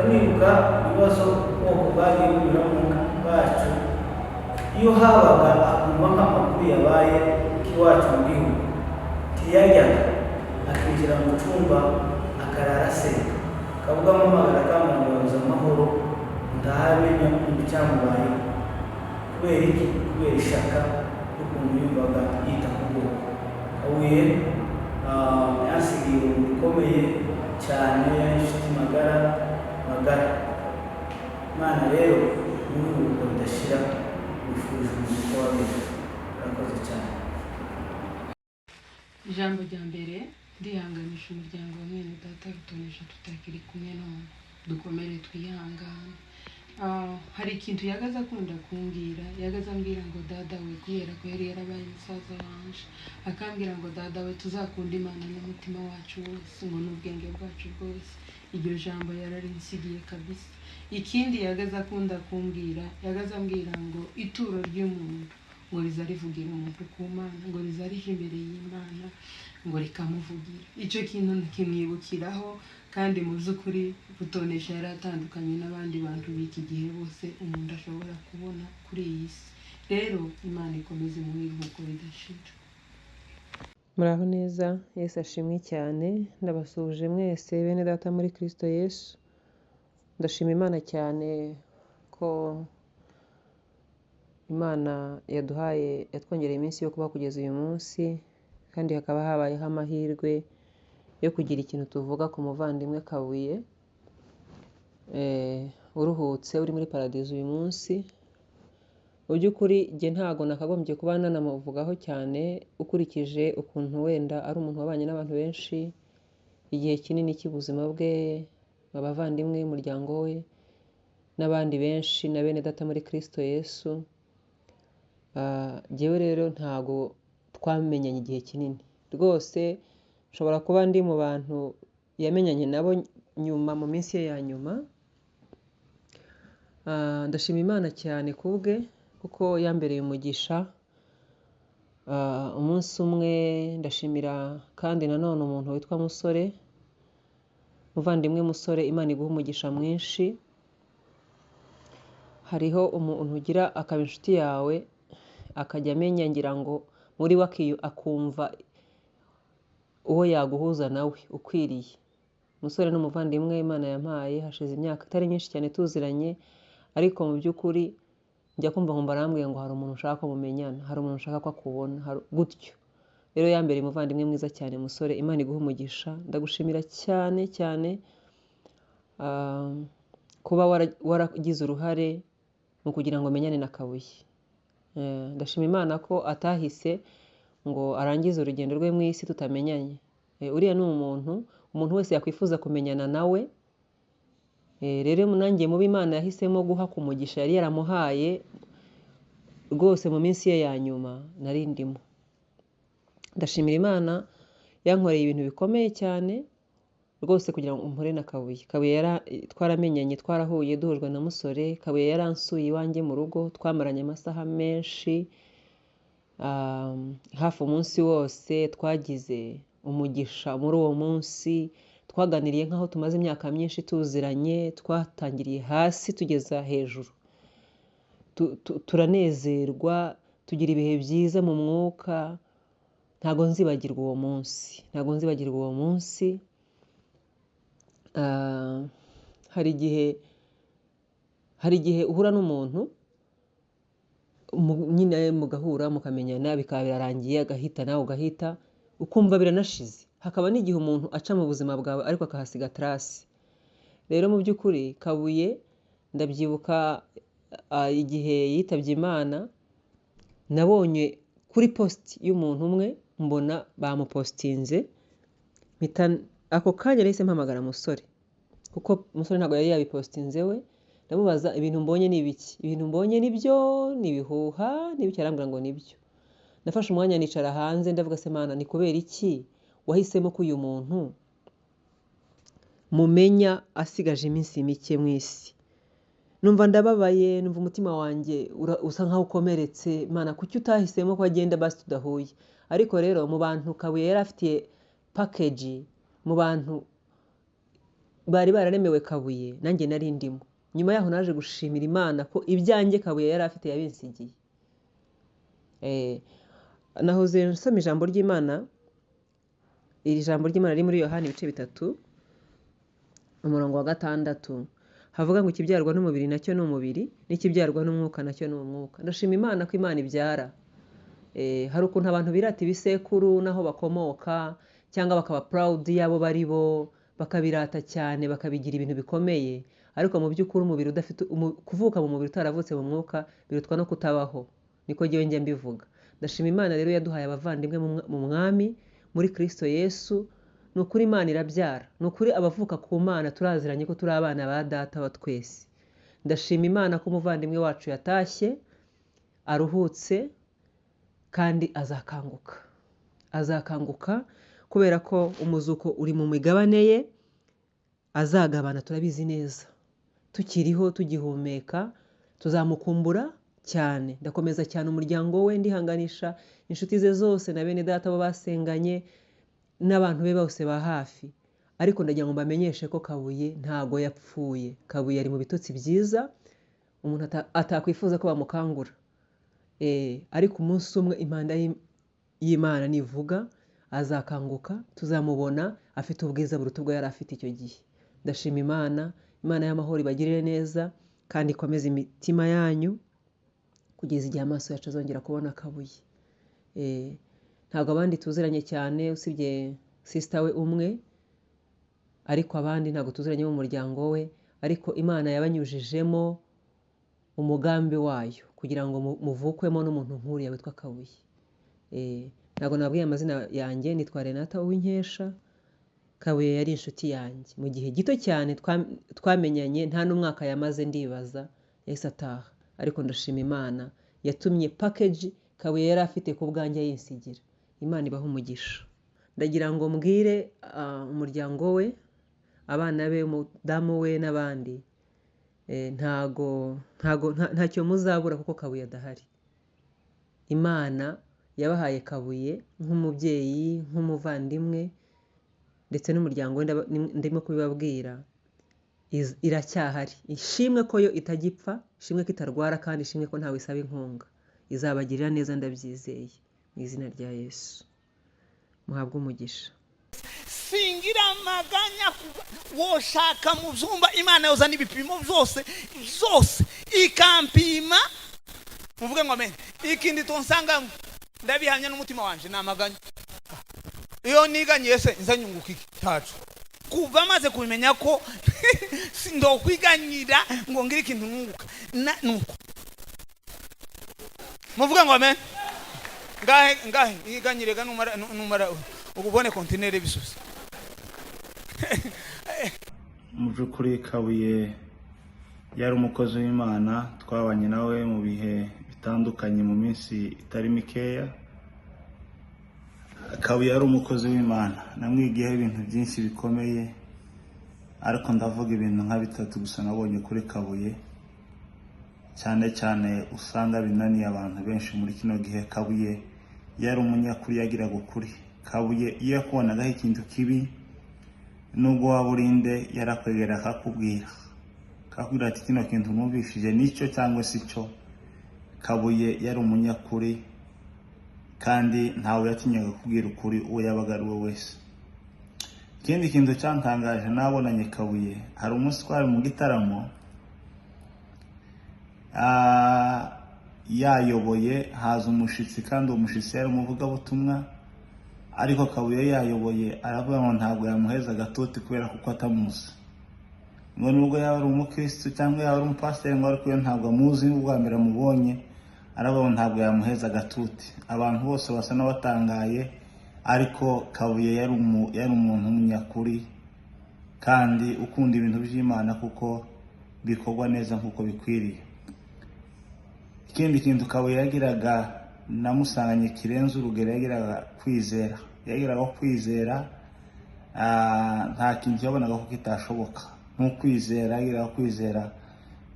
Nibuka ibibazo ubwoko bwagiye bunyuramo bwacu, iyo habaga akumva nk'amakuru yabaye k'iwacu mu gihugu, ntiyajyaga akinjira mu cyumba akarara asenga, akavuga amamagara akamwambaza amahoro, ndahamenya icyamubayeho. Kubera iki? Kubera ishaka n'ukuntu yumvaga yita ku bwoko. Kabuye yansigiye umuntu ukomeye cyane, inshuti magara. Imana rero muri ubu buryo budashira wifurije umugisha w'abera. Urakoze cyane. Ijambo rya mbere, ndihanganisha umuryango wa mwene data Rutonesha tutakiri kumwe none, dukomere twihangane. Hari ikintu yagaze akunda kumbwira, yagaze ambwira ngo dada we, kubera ko yari yarabaye umusaza wanje, akambwira ngo dada we tuzakunda Imana n'umutima wacu wose, ngo n'ubwenge bwacu bwose. Iryo jambo yararinsigiye kabisa. Ikindi yagaze akunda kumbwira, yagaze ambwira ngo ituro ry'umuntu ngo rizarivugira umuntu ku Mana, ngo rizarije imbere y'Imana, ngo rikamuvugira. Icyo kintu kimwibukiraho, kandi mu by'ukuri Rutonesha yari atandukanye n'abandi bantu b'iki gihe bose umuntu ashobora kubona kuri iyi si. Rero Imana ikomeze mu iruhuko ridashira. Muraho neza, Yesu ashimwe cyane. Ndabasuhuje mwese bene data muri Kristo Yesu. Ndashima Imana cyane ko Imana yatwongereye iminsi yo kuba kugeza uyu munsi, kandi hakaba habayeho amahirwe yo kugira ikintu tuvuga ku muvandimwe Kabuye uruhutse, uri muri paradizo uyu munsi. Mu by'ukuri njye ntago nakagombye kuba nanamuvugaho cyane, ukurikije ukuntu wenda ari umuntu wabanye n'abantu benshi igihe kinini cy'ubuzima bwe, abavandimwe, umuryango we n'abandi benshi na bene data muri Kristo Yesu. Njyewe rero ntago twamenyanye igihe kinini rwose, nshobora kuba ndi mu bantu yamenyanye nabo nyuma, mu minsi ye ya nyuma. Ndashima Imana cyane kubwe kuko yambereye umugisha. Umunsi umwe ndashimira kandi nanone umuntu witwa Musore, muvandimwe Musore, Imana iguha umugisha mwinshi. Hariho umuntu ugira akaba inshuti yawe, akajya amenya, ngira ngo muri we akumva uwo yaguhuza nawe ukwiriye. Musore ni umuvandimwe Imana yampaye, hashize imyaka itari myinshi cyane tuziranye, ariko mu by'ukuri njya kumva ngo barambwiye ngo hari umuntu ushaka ko mumenyana, hari umuntu ushaka ko akubona, gutyo. Rero yambereye umuvandimwe mwiza cyane Musore. Imana iguha umugisha. Ndagushimira cyane cyane kuba waragize uruhare mu kugira ngo menyane na Kabuye. Ndashima Imana ko atahise ngo arangize urugendo rwe mu isi tutamenyanye. Uriya ni umuntu wese yakwifuza kumenyana nawe. Rero nanjye mu Imana yahisemo guha ku mugisha yari yaramuhaye rwose mu minsi ye ya nyuma nari ndimo. Ndashimira Imana yankoreye ibintu bikomeye cyane rwose kugira ngo mpure na Kabuye. Kabuye twaramenyanye, twarahuye duhujwe na Musore. Kabuye yaransuye iwanjye mu rugo, twamaranye amasaha menshi, hafi umunsi wose. Twagize umugisha muri uwo munsi, twaganiriye nk'aho tumaze imyaka myinshi tuziranye, twatangiriye hasi tugeza hejuru, turanezerwa, tugira ibihe byiza mu mwuka. Ntago nzibagirwa uwo munsi. Hari igihe uhura n'umuntu nyine mugahura mukamenyana, bikaba birarangiye, agahita nawe ugahita, ukumva biranashize. Hakaba n'igihe umuntu aca mu buzima bwawe ariko akahasiga trace. rero mu by'ukuri Kabuye ndabyibuka igihe yitabye Imana nabonye kuri post y'umuntu umwe mbona bamupostinze ako kanya nahise mpamagara umusore kuko umusore ntabwo yari yabipostinze we ndamubaza ibintu mbonye ni ibiki, ibintu mbonye nibyo ni ibihuha n'ibiki, arambwira ngo nibyo. Nafashe umwanya nicara hanze ndavuga se Mana ni kubera iki wahisemo ko uyu muntu mumenya asigaje iminsi mike mu isi. Numva ndababaye, numva umutima wanjye usa nkaho ukomeretse. Mana kuki utahisemo ko agenda basi tudahuye? Ariko rero mu bantu Kabuye yari afitiye package, mu bantu bari bararemewe Kabuye nanjye nari ndimo. Nyuma yaho naje gushimira Imana ko ibyanjye Kabuye yari afite yabinsigiye. Nahoze nsoma ijambo ry'Imana, iri jambo ry'Imana riri muri Yohana ibice 3 umurongo wa 6 havuga ngo ikibyarwa n'umubiri nacyo ni umubiri n'ikibyarwa n'umwuka nacyo ni umwuka. Ndashima Imana ko Imana ibyara. Hari ukuntu abantu birata ibisekuru naho bakomoka cyangwa bakaba proud yabo bari bo, bakabirata cyane bakabigira ibintu bikomeye, ariko mu by'ukuri umubiri udafite kuvuka mu mubiri utaravutse mu mwuka birutwa no kutabaho. Niko giye njye mbivuga. Ndashima Imana rero yaduhaye abavandimwe mu mwami muri Kristo Yesu. Nukuri Imana irabyara. Nukuri abavuka ku Mana turaziranye ko turi abana ba data wa twese. Ndashima Imana ko umuvandimwe wacu yatashye aruhutse kandi azakanguka. Azakanguka kubera ko umuzuko uri mu migabane ye, azagabana turabizi neza. Tukiriho tugihumeka tuzamukumbura cyane. Ndakomeza cyane umuryango we, ndihanganisha inshuti ze zose na bene data bo basenganye n'abantu be bose ba hafi. Ariko ndagira ngo mbamenyeshe ko Kabuye ntago yapfuye. Kabuye ari mu bitotsi byiza, umuntu atakwifuza ko bamukangura. Ariko umunsi umwe impanda y'Imana nivuga azakanguka, tuzamubona afite ubwiza buruta ubwo yari afite icyo gihe. Ndashima Imana, Imana y'amahoro ibagirire neza kandi ikomeze imitima yanyu kugeza igihe amaso yacu azongera kubona Kabuye. Ntabwo abandi tuziranye cyane usibye sister we umwe, ariko abandi ntabwo tuziranye mu muryango we, ariko Imana yabanyujijemo umugambi wayo kugira ngo muvukwemo n'umuntu nk'uriya witwa Kabuye. Ntabwo nabwiye amazina yanjye, nitwa Renata Uwinkesha. Kabuye yari inshuti yanjye mu gihe gito cyane twamenyanye, nta n'umwaka yamaze ndibaza yahise ataha. Ariko ndashima Imana yatumye package Kabuye yari afite ku bwanjye yinsigira. Imana ibaha umugisha. Ndagira ngo mbwire umuryango we, abana be, umudamu we n'abandi, ntacyo muzabura kuko Kabuye adahari. Imana yabahaye Kabuye nk'umubyeyi, nk'umuvandimwe, ndetse n'umuryango we ndimo kubibabwira, iracyahari. Ishimwe ko yo itagipfa, ishimwe ko itarwara, kandi ishimwe ko ntawe isaba inkunga. Izabagirira neza ndabyizeye mu izina rya Yesu. Muhabwe umugisha. Singira amaganya woshaka mu byumba Imana yoza n'ibipimo byose ikampima, muvuge ngo amen. Ikindi tonsanga ndabihamya n'umutima wanje namaganya. Iyo niganye se nzanyunguka iki tacu kuva maze kubimenya ko sindokwiganyira ngo ngire ikintu nunguka nuko muvuge ngo amen. Ngahe iganyirega numara ubone kontinere bisusa. Mu by'ukuri Kabuye yari umukozi w'Imana, twabanye nawe mu bihe bitandukanye mu minsi itari mikeya. Kabuye yari umukozi w'Imana, namwigiyeho ibintu byinshi bikomeye, ariko ndavuga ibintu nka bitatu gusa nabonye kuri Kabuye cyane cyane usanga binaniye abantu benshi muri kino gihe. Kabuye yari umunyakuri, yagiraga ukuri. Kabuye iyo yakubonagaho ikintu kibi, nubwo waba urinde yarakwegera akakubwira ati kino kintu numvishije nicyo cyangwa si cyo. Kabuye yari umunyakuri kandi ntawe yatinyaga kubwira ukuri uwo yabaga ari we wese. Ikindi kintu cyantangaje nabonanye Kabuye, hari umunsi twari mu gitaramo yayoboye, haza umushitsi kandi uwo mushitsi yari umuvugabutumwa, ariko Kabuye yayoboye aravuga ngo ntabwo yamuheza agatoti kubera kuko atamuzi. ngo nubwo yaba ari umukristo cyangwa yaba ari umupasiteri ngo ariko we ntabwo amuzi n'ubwa mbere amubonye arabaho ntabwo yamuheza agatuti. Abantu bose basa n'abatangaye, ariko Kabuye yari umuntu w'umunyakuri kandi ukunda ibintu by'Imana kuko bikorwa neza nk'uko bikwiriye. Ikindi kintu Kabuye yagiraga namusanganye kirenze urugero, yagiraga kwizera, nta kintu yabonaga ko kitashoboka nk'ukwizera. Yagiraga kwizera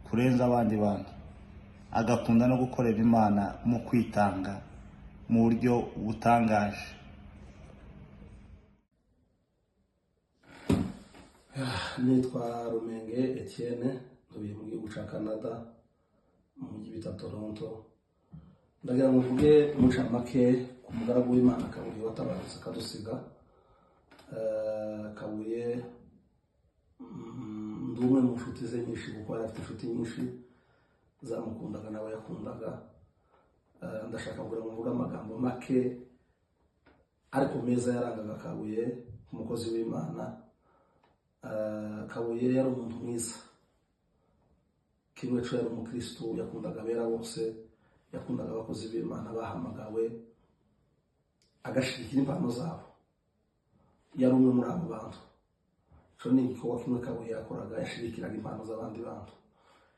kurenza abandi bantu, agakunda no gukorera Imana mu kwitanga mu buryo butangaje. Nitwa Rumenge Etienne, ntuye mu gihugu cya Canada mu mujyi bita Toronto. Ndagira ngo mvuge umucamake ku mugaragu w'Imana Kabuye watabarutse akadusiga. Kabuye ndi umwe mu nshuti ze nyinshi, kuko yari afite inshuti nyinshi zamukundaga nawe yakundaga. Ndashaka kugira ngo mvuge amagambo make ariko meza yarangaga Kabuye umukozi w'Imana. Kabuye yari umuntu mwiza, kimwe cyo yari umukristo, yakundaga abera bose, yakundaga abakozi b'Imana bahamagawe, agashirikira impano zabo. Yari umwe muri abo bantu. Cyo ni igikorwa kimwe Kabuye yakoraga, yashirikiraga impano z'abandi bantu.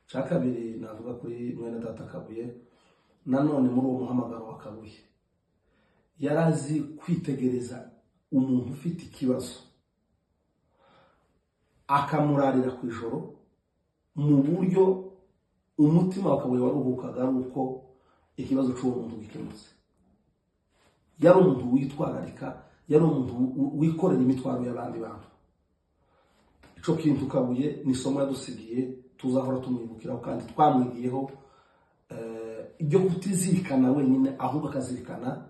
Cya kabiri navuga kuri mwene data Kabuye, nanone muri uwo muhamagaro wa Kabuye yari azi kwitegereza umuntu ufite ikibazo akamurarira ku ijoro, mu buryo umutima wa Kabuye waruhukaga ari uko ikibazo cy'uwo muntu gikemutse. Yari umuntu witwararika, yari umuntu wikorera imitwaro y'abandi bantu. Ico kintu Kabuye ni isomo yadusigiye tuzahora tumwibukiraho kandi twamwigiyeho, ibyo kutizirikana wenyine ahubwo akazirikana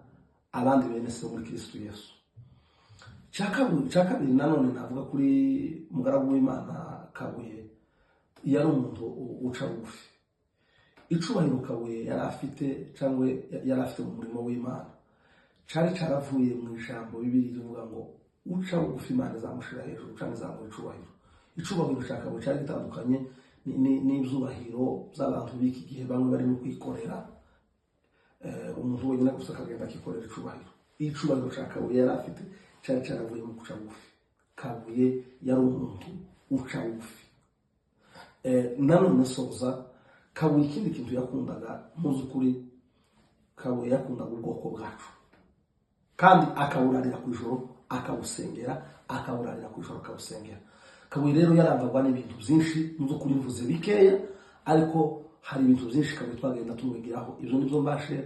abandi bene se muri Kristo Yesu. Cyakabiri nanone navuga kuri mugaragu w'Imana Kabuye, yari umuntu uca bugufi. Icubahiro Kabuye yari afite cyangwa yari afite mu murimo w'Imana cyari cyaravuye mu ijambo Bibiliya rivuga ngo uca bugufi Imana izamushira hejuru cyangwa izamuha icubahiro. Icubahiro cya Kabuye cyari gitandukanye n'ibyubahiro by'abantu b'iki gihe bamwe barimo kwikorera, umuntu wenyine gusa akagenda akikorera icubahiro. Icubahiro cya Kabuye yari afite cyari cyaravuye mu guca bugufi. Kabuye yari umuntu uca bugufi. Nanone soza, Kabuye ikindi kintu yakundaga muzi ukuri, Kabuye yakundaga ubwoko bwacu kandi akawurarira ku ijoro akawusengera, akawurarira ku ijoro akawusengera. Kabuye rero yarangagwa n'ibintu byinshi, muzi ukuri mvuze bikeya, ariko hari ibintu byinshi Kabuye twagenda tumwigiraho. Ibyo nibyo mbashe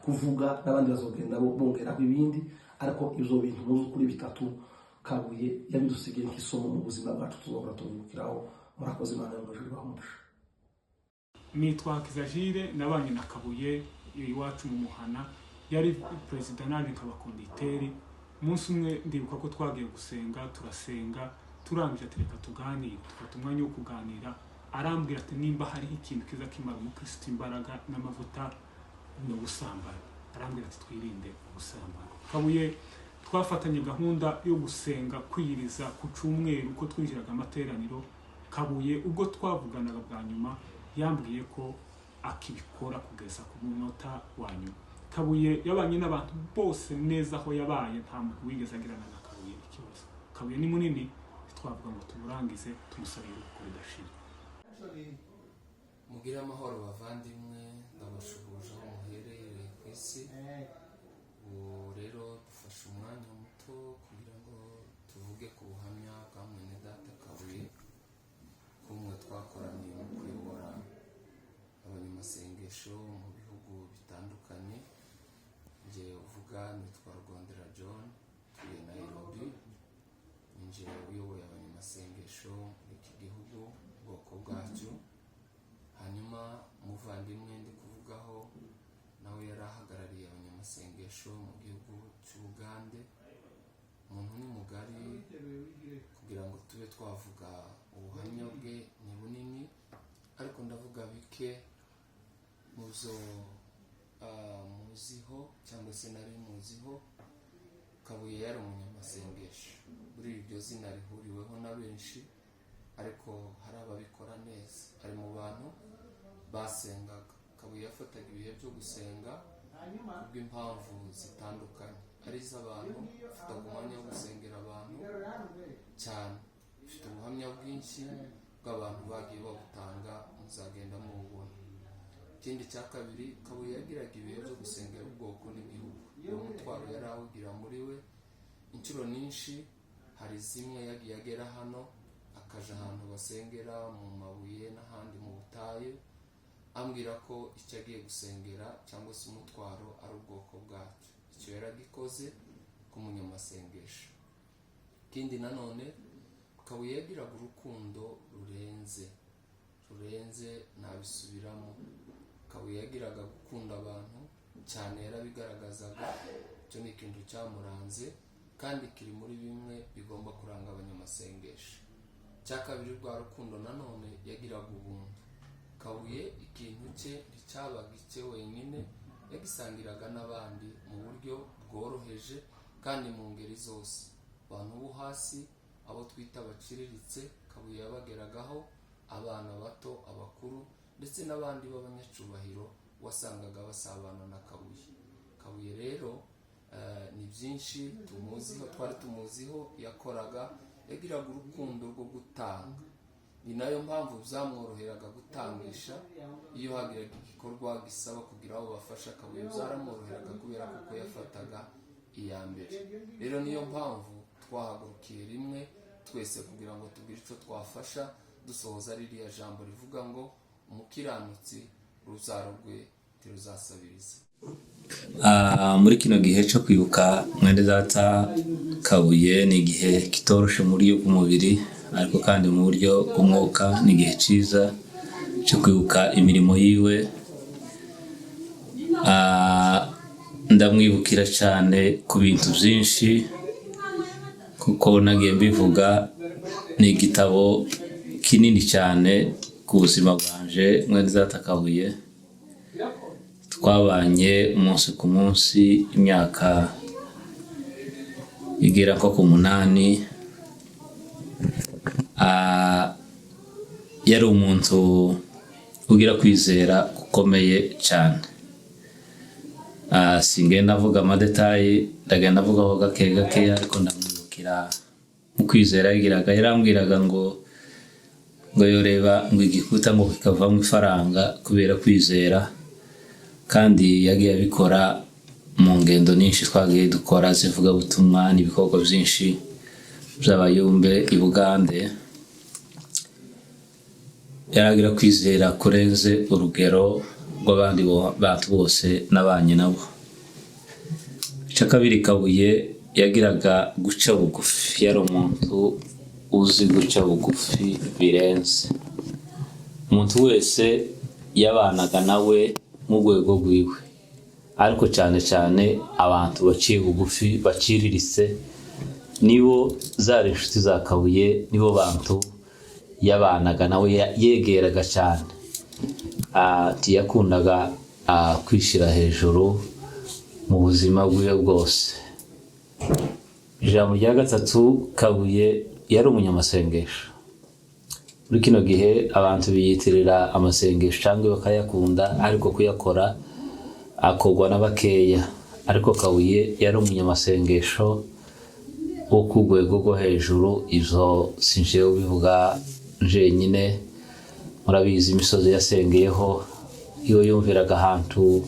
kuvuga, n'abandi bazogenda bongeraho ibindi, ariko ibyo bintu muzi ukuri bitatu Kabuye yabidusigiye nk'isomo mu buzima bwacu tuzahora tumwibukiraho. Murakoze, Imana y'umujuru bamugisha. Nitwa Kizajire, nabanye na Kabuye iwacu mu Muhana. Yari perezida nandi nk'abakonditeri. Umunsi umwe ndibuka ko twagiye gusenga, turasenga, turangije ati reka tuganire. Dufata umwanya wo kuganira, arambwira ati nimba hari ikintu kiza kimara umukristo imbaraga n'amavuta no gusambana, arambwira ati twirinde gusambana. Kabuye twafatanye gahunda yo gusenga, kwiyiriza ku cyumweru uko twinjiraga amateraniro. Kabuye ubwo twavuganaga bwa nyuma yambwiye ko akibikora kugeza ku munota wa nyuma. Kabuye yabanye n'abantu bose neza aho yabaye, nta muntu wigeze agirana na Kabuye ikibazo. Kabuye ni munini, twavuga ngo tumurangize tumusabire uko bidashira. Mugire amahoro bavandimwe, ndabashuhuje aho muherereye ku isi. Ubu rero dufashe umwanya muto kugira ngo tuvuge ku buhamya bwa mwene data Kabuye, kumwe twakoraniye mu kuyobora abanyamasengesho mu bihugu bitandukanye. Nje uvuga nitwa Rwandera John, tuye Nairobi. Nje uyoboye abanyamasengesho muri iki gihugu, ubwoko bwacu. Hanyuma umuvandimwe ndi kuvugaho nawe yari ahagarariye abanyamasengesho mu gihugu cy'Ubugande. Umuntu ni mugari kugira ngo tube twavuga ubuhamya bwe ni bunini, ariko ndavuga bike muzo muziho cyangwa se nari muziho. Kabuye yari umunyamasengesho, buri iryo zina rihuriweho na benshi, ariko hari ababikora neza. Ari mu bantu basengaga. Kabuye yafataga ibihe byo gusenga kubw'impamvu zitandukanye, ari iz'abantu, afite umwanya wo gusengera abantu cyane, afite ubuhamya bwinshi bw'abantu bagiye babutanga, muzagenda mububona. Ikindi cya kabiri, Kabuye yagiraga ibihe byo gusengera ubwoko n'igihugu. Uwo mutwaro yari awugira muri we inshuro nyinshi. Hari zimwe yagiye agera hano akaja ahantu basengera mu mabuye n'ahandi mu butayu, ambwira ko icyo agiye gusengera cyangwa se umutwaro ari ubwoko bwacyo. Icyo yaragikoze k'umunyamasengesho. Ikindi nanone, Kabuye yagiraga urukundo rurenze ntabisubiramo. Kabuye yagiraga gukunda abantu cyane, yarabigaragazaga. Icyo ni ikintu cyamuranze kandi kiri muri bimwe bigomba kuranga abanyamasengesho. Cya kabiri, rwa rukundo nanone, yagiraga ubuntu. Kabuye ikintu cye nticyabaga icye wenyine, yagisangiraga n'abandi mu buryo bworoheje kandi mu ngeri zose. Abantu bo hasi, abo twita abaciriritse, Kabuye yabageragaho, abana bato, abakuru ndetse n'abandi b'abanyacubahiro wasangaga basabana na Kabuye. Kabuye rero ni byinshi tumuziho, twari tumuziho yakoraga, yagiraga urukundo rwo gutanga. Ni nayo mpamvu byamworoheraga gutangisha. Iyo hagiraga igikorwa gisaba kugira abo bafasha, Kabuye byaramworoheraga kubera kuko yafataga iya mbere. Rero niyo mpamvu twahagurukiye rimwe twese kugira ngo tugire icyo twafasha, dusohoza ririya jambo rivuga ngo umukiranutsi urubyaro rwe ntiruzasabiriza. Muri kino gihe cyo kwibuka mwene data Kabuye ni igihe kitoroshe mu buryo bw'umubiri, ariko kandi mu buryo bw'umwuka ni igihe cyiza cyo kwibuka imirimo yiwe. Ndamwibukira cyane ku bintu byinshi, kuko nagiye mbivuga, ni igitabo kinini cyane ku buzima bwanje mwene data Kabuye. Twabanye umunsi ku munsi imyaka igera nko ku 8. Yari umuntu ugira kwizera gukomeye cyane. Singenda avuga amadetayi, ndagenda avugaho gake gake, ariko ndamwibukira mu kwizera yagiraga. Yarambwiraga ngo yoreba ngo igikuta ngo kikavamo ifaranga kubera kwizera, kandi yagiye abikora mu ngendo nyinshi twagiye dukora zivuga ubutumwa n'ibikorwa byinshi by'abayumbe i Bugande. Yaragira kwizera kurenze urugero rw'abandi bantu bose n'abanye nabo. Icya kabiri, Kabuye yagiraga guca bugufi. Yari umuntu uzi guca bugufi birenze. Umuntu wese yabanaga nawe mu rwego rwiwe, ariko cyane cyane abantu baciye bugufi baciriritse nibo zari inshuti za Kabuye, nibo bantu yabanaga nawe, yegeraga cyane. Yakundaga kwishyira hejuru mu buzima bwiwe bwose. Ijambo rya gatatu, Kabuye yari umunyamasengesho. Muri kino gihe abantu biyitirira amasengesho cyangwa bakayakunda, ariko kuyakora akorwa n'abakeya. Ariko Kabuye yari umunyamasengesho wo ku rwego rwo hejuru. Ibyo sinjewe bivuga jenyine, murabizi imisozi yasengeyeho. Iyo yumviraga ahantu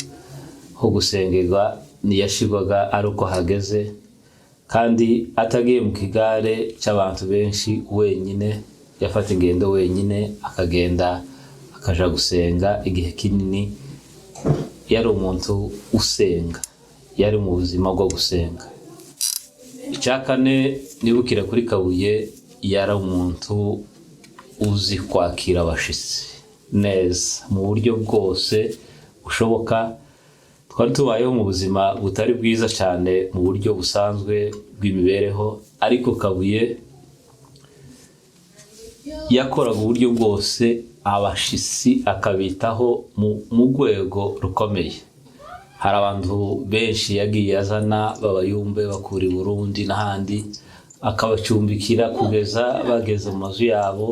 ho gusengerwa ntiyashirwaga ari uko hageze, kandi atagiye mu kigare cy'abantu benshi wenyine. Yafata ingendo wenyine akagenda akaja gusenga igihe kinini. Yari umuntu usenga, yari mu buzima bwo gusenga. Icya kane nibukira kuri Kabuye, yari umuntu uzi kwakira abashitsi neza mu buryo bwose bushoboka. Twari tubayeho mu buzima butari bwiza cyane mu buryo busanzwe bw'imibereho, ariko Kabuye yakoraga uburyo bwose abashitsi akabitaho mu rwego rukomeye. Hari abantu benshi yagiye azana b'abayumbe bakura i Burundi n'ahandi, akabacumbikira kugeza bageze mu mazu yabo.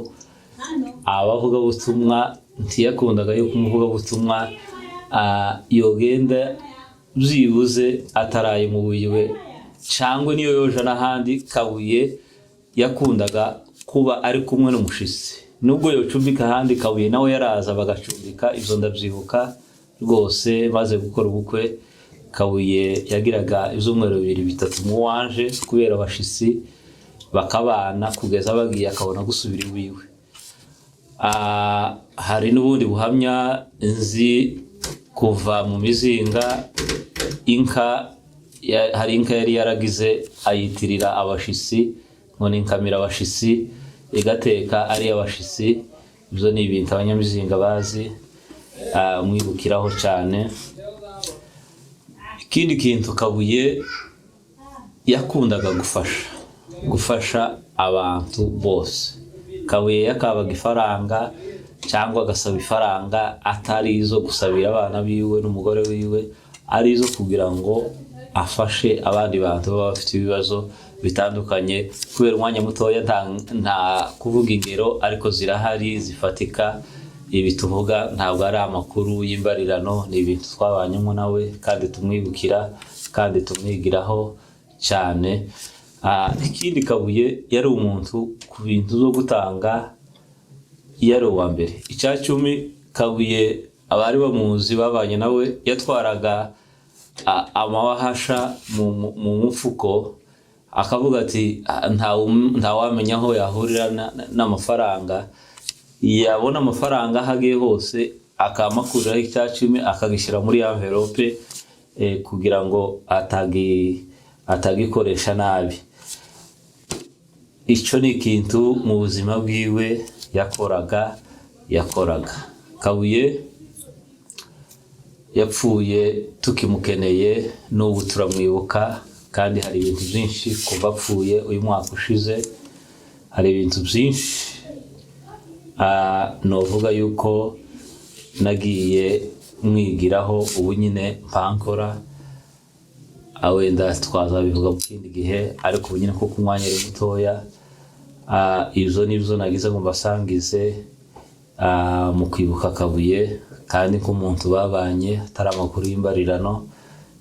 Abavugabutumwa ntiyakundaga yuko umuvugabutumwa yogenda byibuze ataraye mu buyiwe cyangwa niyo yoja n'ahandi. Kabuye yakundaga kuba ari kumwe n'umushitsi, nubwo yocumbika ahandi Kabuye nawe yaraza bagacumbika. Ibyo ndabyibuka rwose. Maze gukora ubukwe Kabuye yagiraga ibyumweru 2-3 mu wanje kubera abashitsi bakabana kugeza bagiye akabona gusubira iwiwe. Hari n'ubundi buhamya nzi kuva mu mizinga. Hari inka yari yaragize ayitirira abashitsi ngo ni inkamira abashitsi igateka ari abashitsi. Ibyo ni ibintu abanyamizinga bazi mwibukiraho cyane. Ikindi kintu Kabuye yakundaga gufasha abantu bose. Kabuye yakabaga ifaranga cyangwa agasaba ifaranga atari izo gusabira abana biwe n'umugore wiwe, ari izo kugira ngo afashe abandi bantu baba bafite ibibazo bitandukanye. Kubera umwanya mutoya nta kuvuga ingero, ariko zirahari zifatika. Ibi tuvuga ntabwo ari amakuru y'imbarirano, ni ibintu twabanyemo nawe kandi tumwibukira kandi tumwigiraho cyane. Ikindi Kabuye yari umuntu ku bintu zo gutanga, yari uwa mbere. Icya 10 Kabuye abari bamuzi babanye nawe yatwaraga amawahasha mu mufuko, akavuga ati nta wamenya aho yahurira n'amafaranga. Yabona amafaranga hagiye hose akamakuriraho icya 10 akagishyira muri envelope kugira ngo atagikoresha nabi. Icyo ni ikintu mu buzima bwiwe yakoraga. Kabuye yapfuye tukimukeneye, n'ubu turamwibuka kandi hari ibintu byinshi kuva apfuye uyu mwaka ushize. Hari ibintu byinshi novuga yuko nagiye mwigiraho ubu nyine mpankora. Wenda twazabivuga mu kindi gihe, ariko ubu nyine kuko umwanya ari mutoya. Izo nizo nagize ngo mbasangize mu kwibuka Kabuye, kandi nk'umuntu babanye atari amakuru y'imbarirano.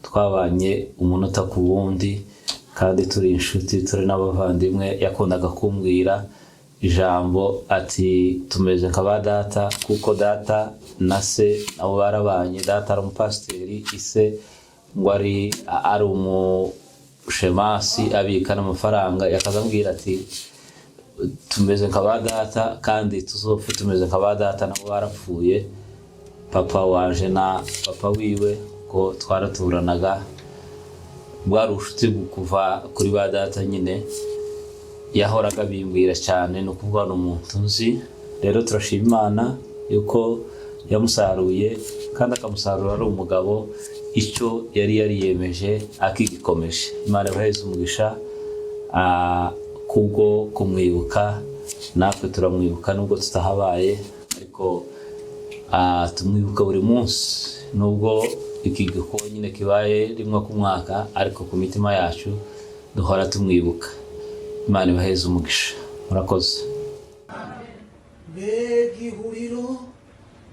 Twabanye umunota ku wundi kandi turi inshuti, turi n'abavandimwe. Yakundaga kumbwira ijambo ati tumeze nka ba data, kuko data na se nabo barabanye. Data ari umupasiteri, ise ngo ari umushemasi abika n'amafaranga. Yakazambwira ati tumeze nka ba data kandi tuzopfe tumeze nka ba data, nabo barapfuye. Papa waje na papa wiwe ko twaraturanaga, bwari ubucuti kuva kuri ba data nyine. Yahoraga bimbwira cyane, no kuvuga n'umuntu nzi. Rero turashima Imana yuko yamusaruye kandi akamusarura ari umugabo. Icyo yari yariyemeje akigikomeje. Imana ibaheze umugisha kubwo kumwibuka. Natwe turamwibuka nubwo tutahabaye, ariko tumwibuka buri munsi. Nubwo iki gikorwa nyine kibaye rimwe ku mwaka, ariko ku mitima yacu duhora tumwibuka. Imana ibaheze umugisha. Murakoze. Mbega ihuriro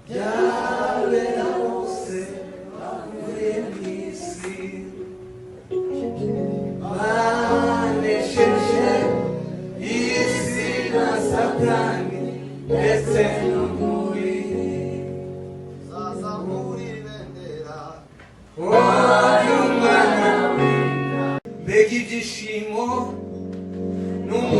ry'abera bose bavuye mu isi, banesheje isi na Satani ndetse n'umubiri. Zazamura ibendera wari umwana w'Imana. Mbega ibyishimo n'umunezero